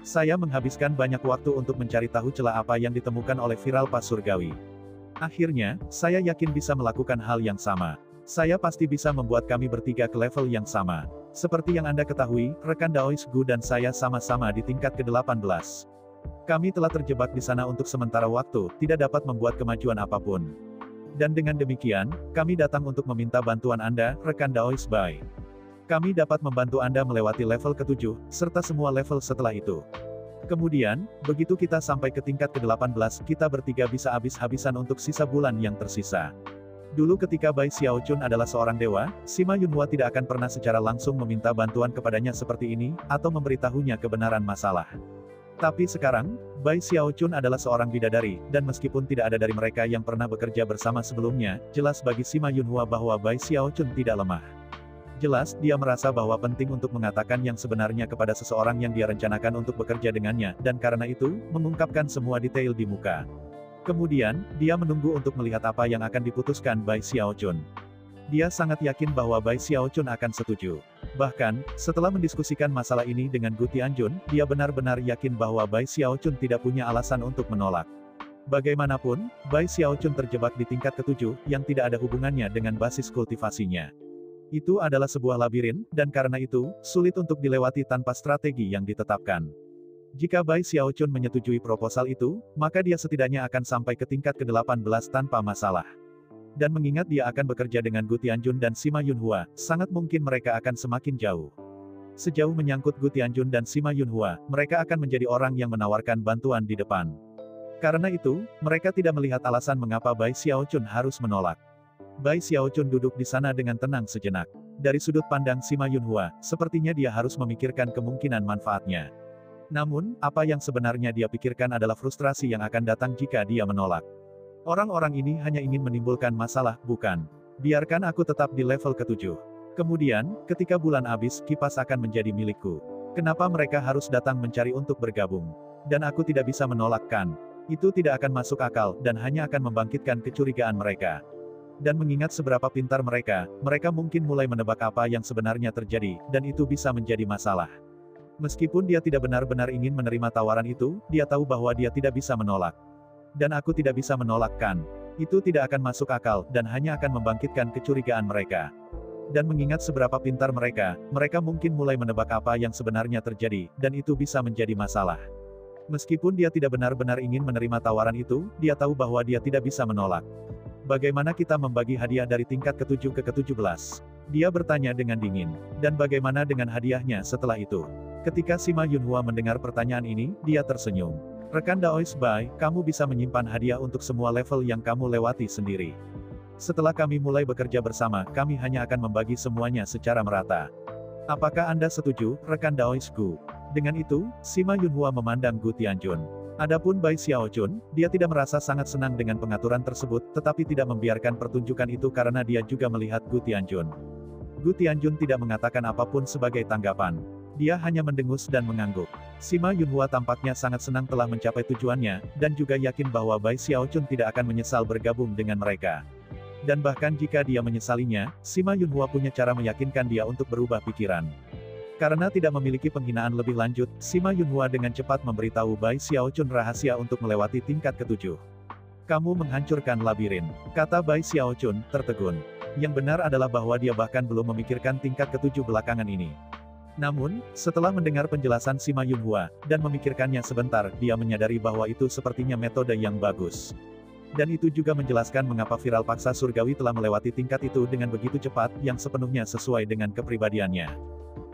Saya menghabiskan banyak waktu untuk mencari tahu celah apa yang ditemukan oleh viral pas surgawi. Akhirnya, saya yakin bisa melakukan hal yang sama. Saya pasti bisa membuat kami bertiga ke level yang sama. Seperti yang Anda ketahui, rekan Daois Gu dan saya sama-sama di tingkat ke-18. Kami telah terjebak di sana untuk sementara waktu, tidak dapat membuat kemajuan apapun. Dan dengan demikian, kami datang untuk meminta bantuan Anda, rekan Daois Bai. Kami dapat membantu Anda melewati level ke-7, serta semua level setelah itu. Kemudian, begitu kita sampai ke tingkat ke-18, kita bertiga bisa habis-habisan untuk sisa bulan yang tersisa. Dulu ketika Bai Xiaochun adalah seorang dewa, Sima Yunhua tidak akan pernah secara langsung meminta bantuan kepadanya seperti ini, atau memberitahunya kebenaran masalah. Tapi sekarang, Bai Xiaochun adalah seorang bidadari, dan meskipun tidak ada dari mereka yang pernah bekerja bersama sebelumnya, jelas bagi Sima Yunhua bahwa Bai Xiaochun tidak lemah. Jelas, dia merasa bahwa penting untuk mengatakan yang sebenarnya kepada seseorang yang dia rencanakan untuk bekerja dengannya, dan karena itu, mengungkapkan semua detail di muka. Kemudian, dia menunggu untuk melihat apa yang akan diputuskan Bai Xiaochun. Dia sangat yakin bahwa Bai Xiaochun akan setuju. Bahkan, setelah mendiskusikan masalah ini dengan Gu Tianjun, dia benar-benar yakin bahwa Bai Xiaochun tidak punya alasan untuk menolak. Bagaimanapun, Bai Xiaochun terjebak di tingkat ke-7, yang tidak ada hubungannya dengan basis kultivasinya. Itu adalah sebuah labirin, dan karena itu, sulit untuk dilewati tanpa strategi yang ditetapkan. Jika Bai Xiaochun menyetujui proposal itu, maka dia setidaknya akan sampai ke tingkat ke-18 tanpa masalah. Dan mengingat dia akan bekerja dengan Gu Tianjun dan Sima Yunhua, sangat mungkin mereka akan semakin jauh. Sejauh menyangkut Gu Tianjun dan Sima Yunhua, mereka akan menjadi orang yang menawarkan bantuan di depan. Karena itu, mereka tidak melihat alasan mengapa Bai Xiaochun harus menolak. Bai Xiaochun duduk di sana dengan tenang sejenak. Dari sudut pandang Sima Yunhua, sepertinya dia harus memikirkan kemungkinan manfaatnya. Namun, apa yang sebenarnya dia pikirkan adalah frustrasi yang akan datang jika dia menolak. Orang-orang ini hanya ingin menimbulkan masalah, bukan? Biarkan aku tetap di level ke-7. Kemudian, ketika bulan habis, kipas akan menjadi milikku. Kenapa mereka harus datang mencari untuk bergabung? Dan aku tidak bisa menolakkan. Itu tidak akan masuk akal, dan hanya akan membangkitkan kecurigaan mereka. Dan mengingat seberapa pintar mereka mungkin mulai menebak apa yang sebenarnya terjadi, dan itu bisa menjadi masalah. Meskipun dia tidak benar-benar ingin menerima tawaran itu, dia tahu bahwa dia tidak bisa menolak. Dan aku tidak bisa menolakkan. Itu tidak akan masuk akal, dan hanya akan membangkitkan kecurigaan mereka. Dan mengingat seberapa pintar mereka mungkin mulai menebak apa yang sebenarnya terjadi, dan itu bisa menjadi masalah. Meskipun dia tidak benar-benar ingin menerima tawaran itu, dia tahu bahwa dia tidak bisa menolak. Bagaimana kita membagi hadiah dari tingkat ke-7 ke ke-17? Dia bertanya dengan dingin. Dan bagaimana dengan hadiahnya setelah itu? Ketika Sima Yunhua mendengar pertanyaan ini, dia tersenyum. Rekan Daois Bai, kamu bisa menyimpan hadiah untuk semua level yang kamu lewati sendiri. Setelah kami mulai bekerja bersama, kami hanya akan membagi semuanya secara merata. Apakah Anda setuju, rekan Daois Gu? Dengan itu, Sima Yunhua memandang Gu Tianjun. Adapun Bai Xiaochun, dia tidak merasa sangat senang dengan pengaturan tersebut, tetapi tidak membiarkan pertunjukan itu karena dia juga melihat Gu Tianjun. Gu Tianjun tidak mengatakan apapun sebagai tanggapan. Dia hanya mendengus dan mengangguk. Sima Yunhua tampaknya sangat senang telah mencapai tujuannya, dan juga yakin bahwa Bai Xiaochun tidak akan menyesal bergabung dengan mereka. Dan bahkan jika dia menyesalinya, Sima Yunhua punya cara meyakinkan dia untuk berubah pikiran. Karena tidak memiliki penghinaan lebih lanjut, Sima Yunhua dengan cepat memberitahu Bai Xiaochun rahasia untuk melewati tingkat ke-7. Kamu menghancurkan labirin, kata Bai Xiaochun, tertegun. Yang benar adalah bahwa dia bahkan belum memikirkan tingkat ke-7 belakangan ini. Namun, setelah mendengar penjelasan Sima Yunhua, dan memikirkannya sebentar, dia menyadari bahwa itu sepertinya metode yang bagus. Dan itu juga menjelaskan mengapa viral paksa surgawi telah melewati tingkat itu dengan begitu cepat, yang sepenuhnya sesuai dengan kepribadiannya.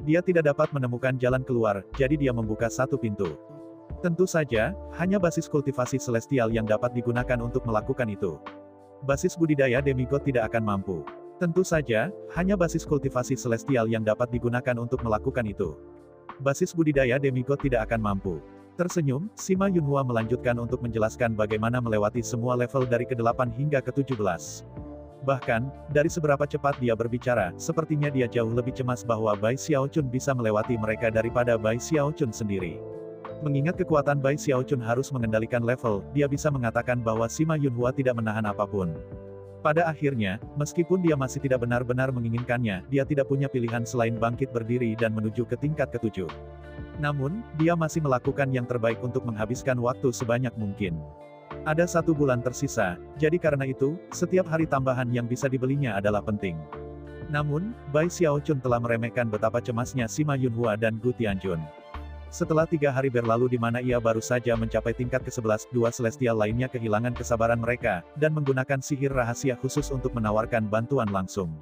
Dia tidak dapat menemukan jalan keluar, jadi dia membuka satu pintu. Tentu saja, hanya basis kultivasi celestial yang dapat digunakan untuk melakukan itu. basis budidaya demigod tidak akan mampu. Tentu saja, hanya basis kultivasi celestial yang dapat digunakan untuk melakukan itu. Basis budidaya demigod tidak akan mampu. Tersenyum, Sima Yunhua melanjutkan untuk menjelaskan bagaimana melewati semua level dari ke-8 hingga ke-17. Bahkan, dari seberapa cepat dia berbicara, sepertinya dia jauh lebih cemas bahwa Bai Xiaochun bisa melewati mereka daripada Bai Xiaochun sendiri. Mengingat kekuatan Bai Xiaochun harus mengendalikan level, dia bisa mengatakan bahwa Sima Yunhua tidak menahan apapun. Pada akhirnya, meskipun dia masih tidak benar-benar menginginkannya, dia tidak punya pilihan selain bangkit berdiri dan menuju ke tingkat ke-7. Namun, dia masih melakukan yang terbaik untuk menghabiskan waktu sebanyak mungkin. Ada 1 bulan tersisa, jadi karena itu, setiap hari tambahan yang bisa dibelinya adalah penting. Namun, Bai Xiaochun telah meremehkan betapa cemasnya Sima Yunhua dan Gu Tianjun. Setelah 3 hari berlalu di mana ia baru saja mencapai tingkat ke-11, 2 celestial lainnya kehilangan kesabaran mereka, dan menggunakan sihir rahasia khusus untuk menawarkan bantuan langsung.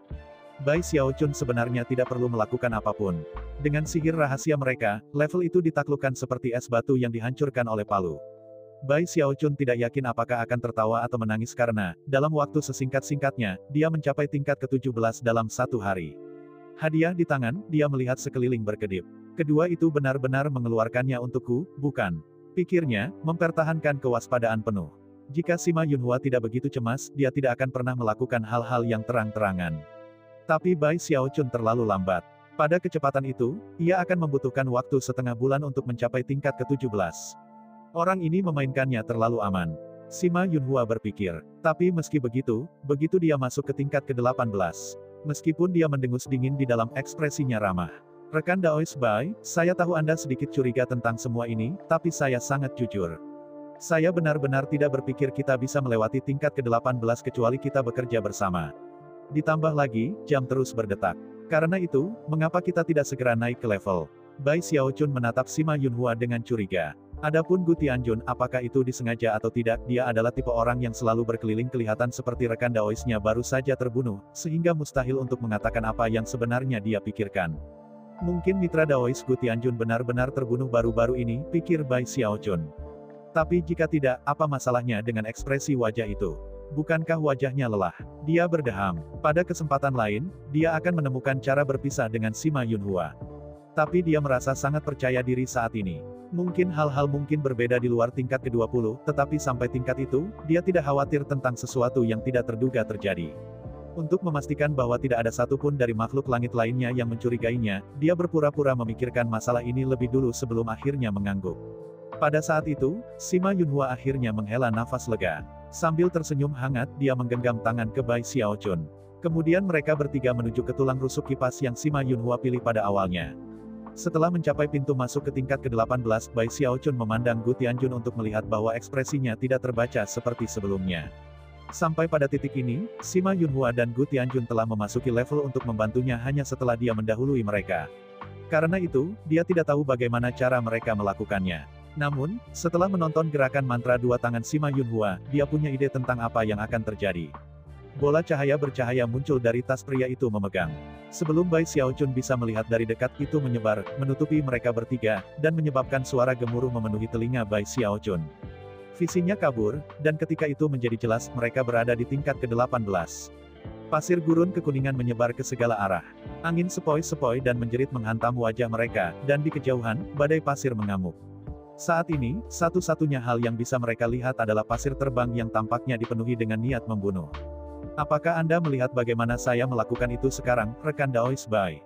Bai Xiaochun sebenarnya tidak perlu melakukan apapun. Dengan sihir rahasia mereka, level itu ditaklukkan seperti es batu yang dihancurkan oleh palu. Bai Xiaochun tidak yakin apakah akan tertawa atau menangis karena, dalam waktu sesingkat-singkatnya, dia mencapai tingkat ke-17 dalam 1 hari. Hadiah di tangan, dia melihat sekeliling berkedip. Kedua itu benar-benar mengeluarkannya untukku, bukan? Pikirnya, mempertahankan kewaspadaan penuh. Jika Sima Yunhua tidak begitu cemas, dia tidak akan pernah melakukan hal-hal yang terang-terangan. Tapi Bai Xiaochun terlalu lambat. Pada kecepatan itu, ia akan membutuhkan waktu setengah bulan untuk mencapai tingkat ke-17. Orang ini memainkannya terlalu aman. Sima Yunhua berpikir. Tapi meski begitu, begitu dia masuk ke tingkat ke-18. Meskipun dia mendengus dingin di dalam ekspresinya ramah. Rekan Daois Bai, saya tahu Anda sedikit curiga tentang semua ini, tapi saya sangat jujur. Saya benar-benar tidak berpikir kita bisa melewati tingkat ke-18 kecuali kita bekerja bersama. Ditambah lagi, jam terus berdetak. Karena itu, mengapa kita tidak segera naik ke level? Bai Xiaochun menatap Sima Yunhua dengan curiga. Adapun Gu Tianjun, apakah itu disengaja atau tidak, dia adalah tipe orang yang selalu berkeliling kelihatan seperti rekan Daoisnya baru saja terbunuh, sehingga mustahil untuk mengatakan apa yang sebenarnya dia pikirkan. Mungkin mitra Daois Gu Tianjun benar-benar terbunuh baru-baru ini, pikir Bai Xiaochun. Tapi jika tidak, apa masalahnya dengan ekspresi wajah itu? Bukankah wajahnya lelah? Dia berdeham. Pada kesempatan lain, dia akan menemukan cara berpisah dengan Sima Yunhua. Tapi dia merasa sangat percaya diri saat ini. Mungkin hal-hal mungkin berbeda di luar tingkat ke-20, tetapi sampai tingkat itu, dia tidak khawatir tentang sesuatu yang tidak terduga terjadi. Untuk memastikan bahwa tidak ada satupun dari makhluk langit lainnya yang mencurigainya, dia berpura-pura memikirkan masalah ini lebih dulu sebelum akhirnya mengangguk. Pada saat itu, Sima Yunhua akhirnya menghela nafas lega. Sambil tersenyum hangat, dia menggenggam tangan ke Bai Xiaochun. Kemudian mereka bertiga menuju ke tulang rusuk kipas yang Sima Yunhua pilih pada awalnya. Setelah mencapai pintu masuk ke tingkat ke-18, Bai Xiaochun memandang Gu Tianjun untuk melihat bahwa ekspresinya tidak terbaca seperti sebelumnya. Sampai pada titik ini, Sima Yunhua dan Gu Tianjun telah memasuki level untuk membantunya hanya setelah dia mendahului mereka. Karena itu, dia tidak tahu bagaimana cara mereka melakukannya. Namun, setelah menonton gerakan mantra 2 tangan Sima Yunhua, dia punya ide tentang apa yang akan terjadi. Bola cahaya bercahaya muncul dari tas pria itu memegang. Sebelum Bai Xiaochun bisa melihat dari dekat, itu menyebar, menutupi mereka bertiga, dan menyebabkan suara gemuruh memenuhi telinga Bai Xiaochun. Visinya kabur, dan ketika itu menjadi jelas, mereka berada di tingkat ke-18. Pasir gurun kekuningan menyebar ke segala arah. Angin sepoi-sepoi dan menjerit menghantam wajah mereka, dan di kejauhan, badai pasir mengamuk. Saat ini, satu-satunya hal yang bisa mereka lihat adalah pasir terbang yang tampaknya dipenuhi dengan niat membunuh. Apakah Anda melihat bagaimana saya melakukan itu sekarang, rekan Daois Bai?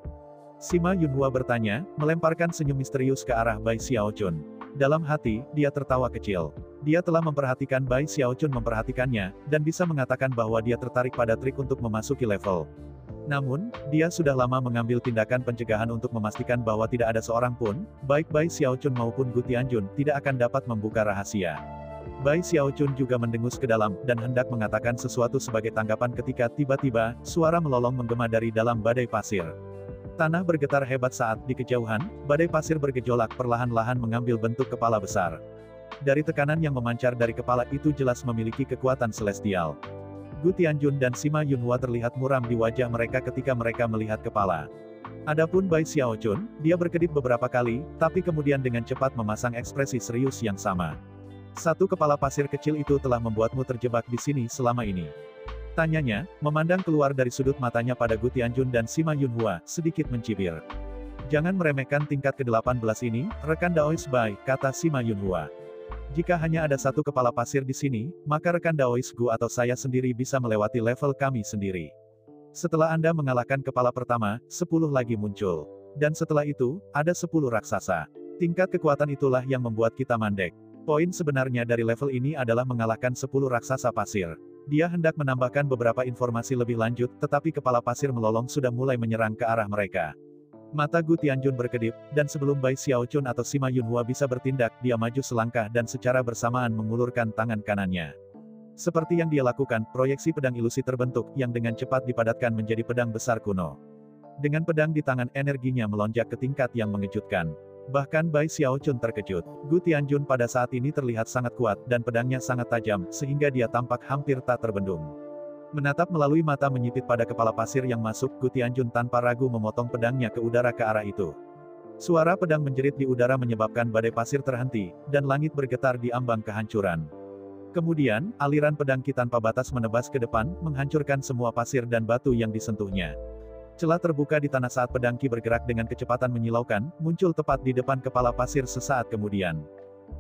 Sima Yunhua bertanya, melemparkan senyum misterius ke arah Bai Xiaochun. Dalam hati, dia tertawa kecil. Dia telah memperhatikan Bai Xiaochun memperhatikannya, dan bisa mengatakan bahwa dia tertarik pada trik untuk memasuki level. Namun, dia sudah lama mengambil tindakan pencegahan untuk memastikan bahwa tidak ada seorang pun, baik Bai Xiaochun maupun Gu Tianjun, tidak akan dapat membuka rahasia. Bai Xiaochun juga mendengus ke dalam, dan hendak mengatakan sesuatu sebagai tanggapan ketika tiba-tiba, suara melolong menggema dari dalam badai pasir. Tanah bergetar hebat saat, di kejauhan, badai pasir bergejolak perlahan-lahan mengambil bentuk kepala besar. Dari tekanan yang memancar dari kepala itu jelas memiliki kekuatan celestial. Gu Tianjun dan Sima Yunhua terlihat muram di wajah mereka ketika mereka melihat kepala. Adapun Bai Xiaochun, dia berkedip beberapa kali, tapi kemudian dengan cepat memasang ekspresi serius yang sama. Satu kepala pasir kecil itu telah membuatmu terjebak di sini selama ini. Tanyanya, memandang keluar dari sudut matanya pada Gu Tianjun dan Sima Yunhua, sedikit mencibir. Jangan meremehkan tingkat ke-18 ini, rekan Daois Bai, kata Sima Yunhua. Jika hanya ada satu kepala pasir di sini, maka rekan Daois Gu atau saya sendiri bisa melewati level kami sendiri. Setelah Anda mengalahkan kepala pertama, 10 lagi muncul. Dan setelah itu, ada 10 raksasa. Tingkat kekuatan itulah yang membuat kita mandek. Poin sebenarnya dari level ini adalah mengalahkan 10 raksasa pasir. Dia hendak menambahkan beberapa informasi lebih lanjut, tetapi kepala pasir melolong sudah mulai menyerang ke arah mereka. Mata Gu Tianjun berkedip, dan sebelum Bai Xiaochun atau Sima Yunhua bisa bertindak, dia maju selangkah dan secara bersamaan mengulurkan tangan kanannya. Seperti yang dia lakukan, proyeksi pedang ilusi terbentuk, yang dengan cepat dipadatkan menjadi pedang besar kuno. Dengan pedang di tangan, energinya melonjak ke tingkat yang mengejutkan. Bahkan Bai Xiaochun terkejut. Gu Tianjun pada saat ini terlihat sangat kuat, dan pedangnya sangat tajam, sehingga dia tampak hampir tak terbendung. Menatap melalui mata menyipit pada kepala pasir yang masuk, Gu Tianjun tanpa ragu memotong pedangnya ke udara ke arah itu. Suara pedang menjerit di udara menyebabkan badai pasir terhenti, dan langit bergetar di ambang kehancuran. Kemudian, aliran pedang Qi tanpa batas menebas ke depan, menghancurkan semua pasir dan batu yang disentuhnya. Celah terbuka di tanah saat pedang Qi bergerak dengan kecepatan menyilaukan, muncul tepat di depan kepala pasir sesaat kemudian.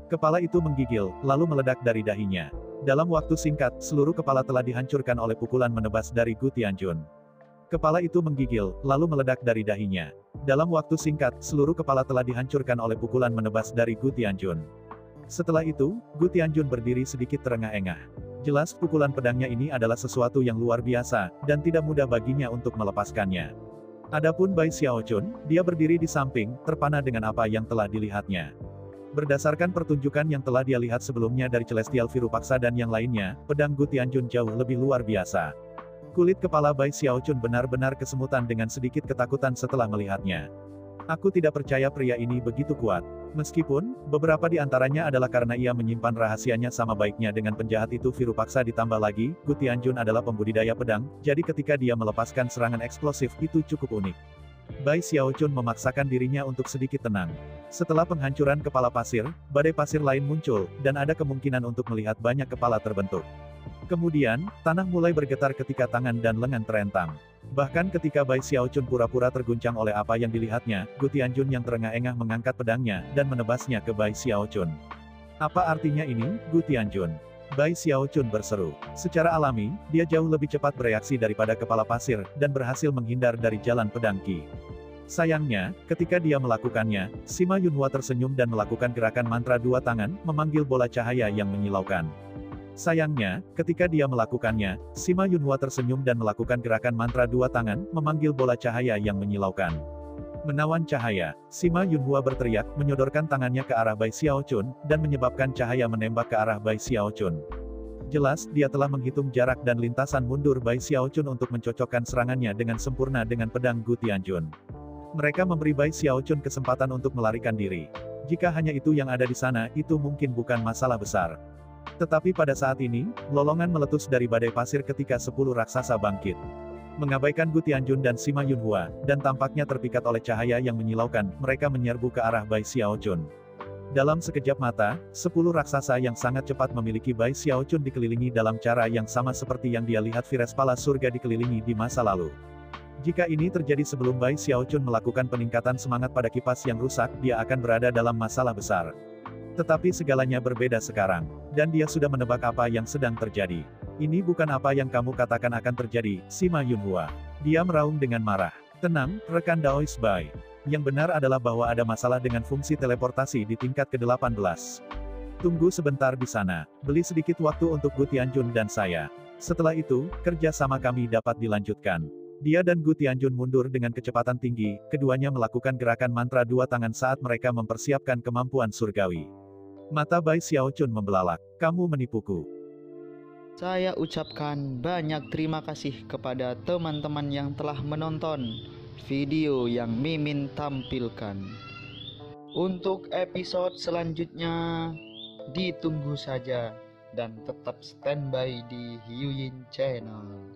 Kepala itu menggigil, lalu meledak dari dahinya. Dalam waktu singkat, seluruh kepala telah dihancurkan oleh pukulan menebas dari Gu Tianjun. Kepala itu menggigil, lalu meledak dari dahinya. Dalam waktu singkat, seluruh kepala telah dihancurkan oleh pukulan menebas dari Gu Tianjun. Setelah itu, Gu Tianjun berdiri sedikit terengah-engah. Jelas pukulan pedangnya ini adalah sesuatu yang luar biasa, dan tidak mudah baginya untuk melepaskannya. Adapun Bai Xiaochun, dia berdiri di samping, terpana dengan apa yang telah dilihatnya. Berdasarkan pertunjukan yang telah dia lihat sebelumnya dari Celestial Virupaksa dan yang lainnya, pedang Gu Tianjun jauh lebih luar biasa. Kulit kepala Bai Xiaochun benar-benar kesemutan dengan sedikit ketakutan setelah melihatnya. Aku tidak percaya pria ini begitu kuat. Meskipun, beberapa di antaranya adalah karena ia menyimpan rahasianya sama baiknya dengan penjahat itu Virupaksa ditambah lagi, Gu Tianjun adalah pembudidaya pedang, jadi ketika dia melepaskan serangan eksplosif itu cukup unik. Bai Xiaochun memaksakan dirinya untuk sedikit tenang. Setelah penghancuran kepala pasir, badai pasir lain muncul, dan ada kemungkinan untuk melihat banyak kepala terbentuk. Kemudian, tanah mulai bergetar ketika tangan dan lengan terentang. Bahkan ketika Bai Xiaochun pura-pura terguncang oleh apa yang dilihatnya, Gu Tianjun yang terengah-engah mengangkat pedangnya, dan menebasnya ke Bai Xiaochun. Apa artinya ini, Gu Tianjun? Bai Xiaochun berseru. Secara alami, dia jauh lebih cepat bereaksi daripada kepala pasir, dan berhasil menghindar dari jalan pedang Qi. Sayangnya, ketika dia melakukannya, Sima Yunhua tersenyum dan melakukan gerakan mantra dua tangan, memanggil bola cahaya yang menyilaukan. Sayangnya, ketika dia melakukannya, Sima Yunhua tersenyum dan melakukan gerakan mantra dua tangan, memanggil bola cahaya yang menyilaukan. Menawan cahaya, Sima Yunhua berteriak, menyodorkan tangannya ke arah Bai Xiaochun, dan menyebabkan cahaya menembak ke arah Bai Xiaochun. Jelas, dia telah menghitung jarak dan lintasan mundur Bai Xiaochun untuk mencocokkan serangannya dengan sempurna dengan pedang Gu Tianjun. Mereka memberi Bai Xiaochun kesempatan untuk melarikan diri. Jika hanya itu yang ada di sana, itu mungkin bukan masalah besar. Tetapi pada saat ini, lolongan meletus dari badai pasir ketika 10 raksasa bangkit. Mengabaikan Gu Tianjun dan Sima Yunhua, dan tampaknya terpikat oleh cahaya yang menyilaukan, mereka menyerbu ke arah Bai Xiaochun. Dalam sekejap mata, 10 raksasa yang sangat cepat memiliki Bai Xiaochun dikelilingi dalam cara yang sama seperti yang dia lihat Virespala surga dikelilingi di masa lalu. Jika ini terjadi sebelum Bai Xiaochun melakukan peningkatan semangat pada kipas yang rusak, dia akan berada dalam masalah besar. Tetapi segalanya berbeda sekarang, dan dia sudah menebak apa yang sedang terjadi. Ini bukan apa yang kamu katakan akan terjadi, Sima Yunhua. Dia meraung dengan marah. Tenang, rekan Daois Bai. Yang benar adalah bahwa ada masalah dengan fungsi teleportasi di tingkat ke-18. Tunggu sebentar di sana, beli sedikit waktu untuk Gu Tianjun dan saya. Setelah itu, kerja sama kami dapat dilanjutkan. Dia dan Gu Tianjun mundur dengan kecepatan tinggi, keduanya melakukan gerakan mantra dua tangan saat mereka mempersiapkan kemampuan surgawi. Mata Bai Xiaochun membelalak. Kamu menipuku. Saya ucapkan banyak terima kasih kepada teman-teman yang telah menonton video yang Mimin tampilkan. Untuk episode selanjutnya, ditunggu saja dan tetap standby di Hiyuyin Channel.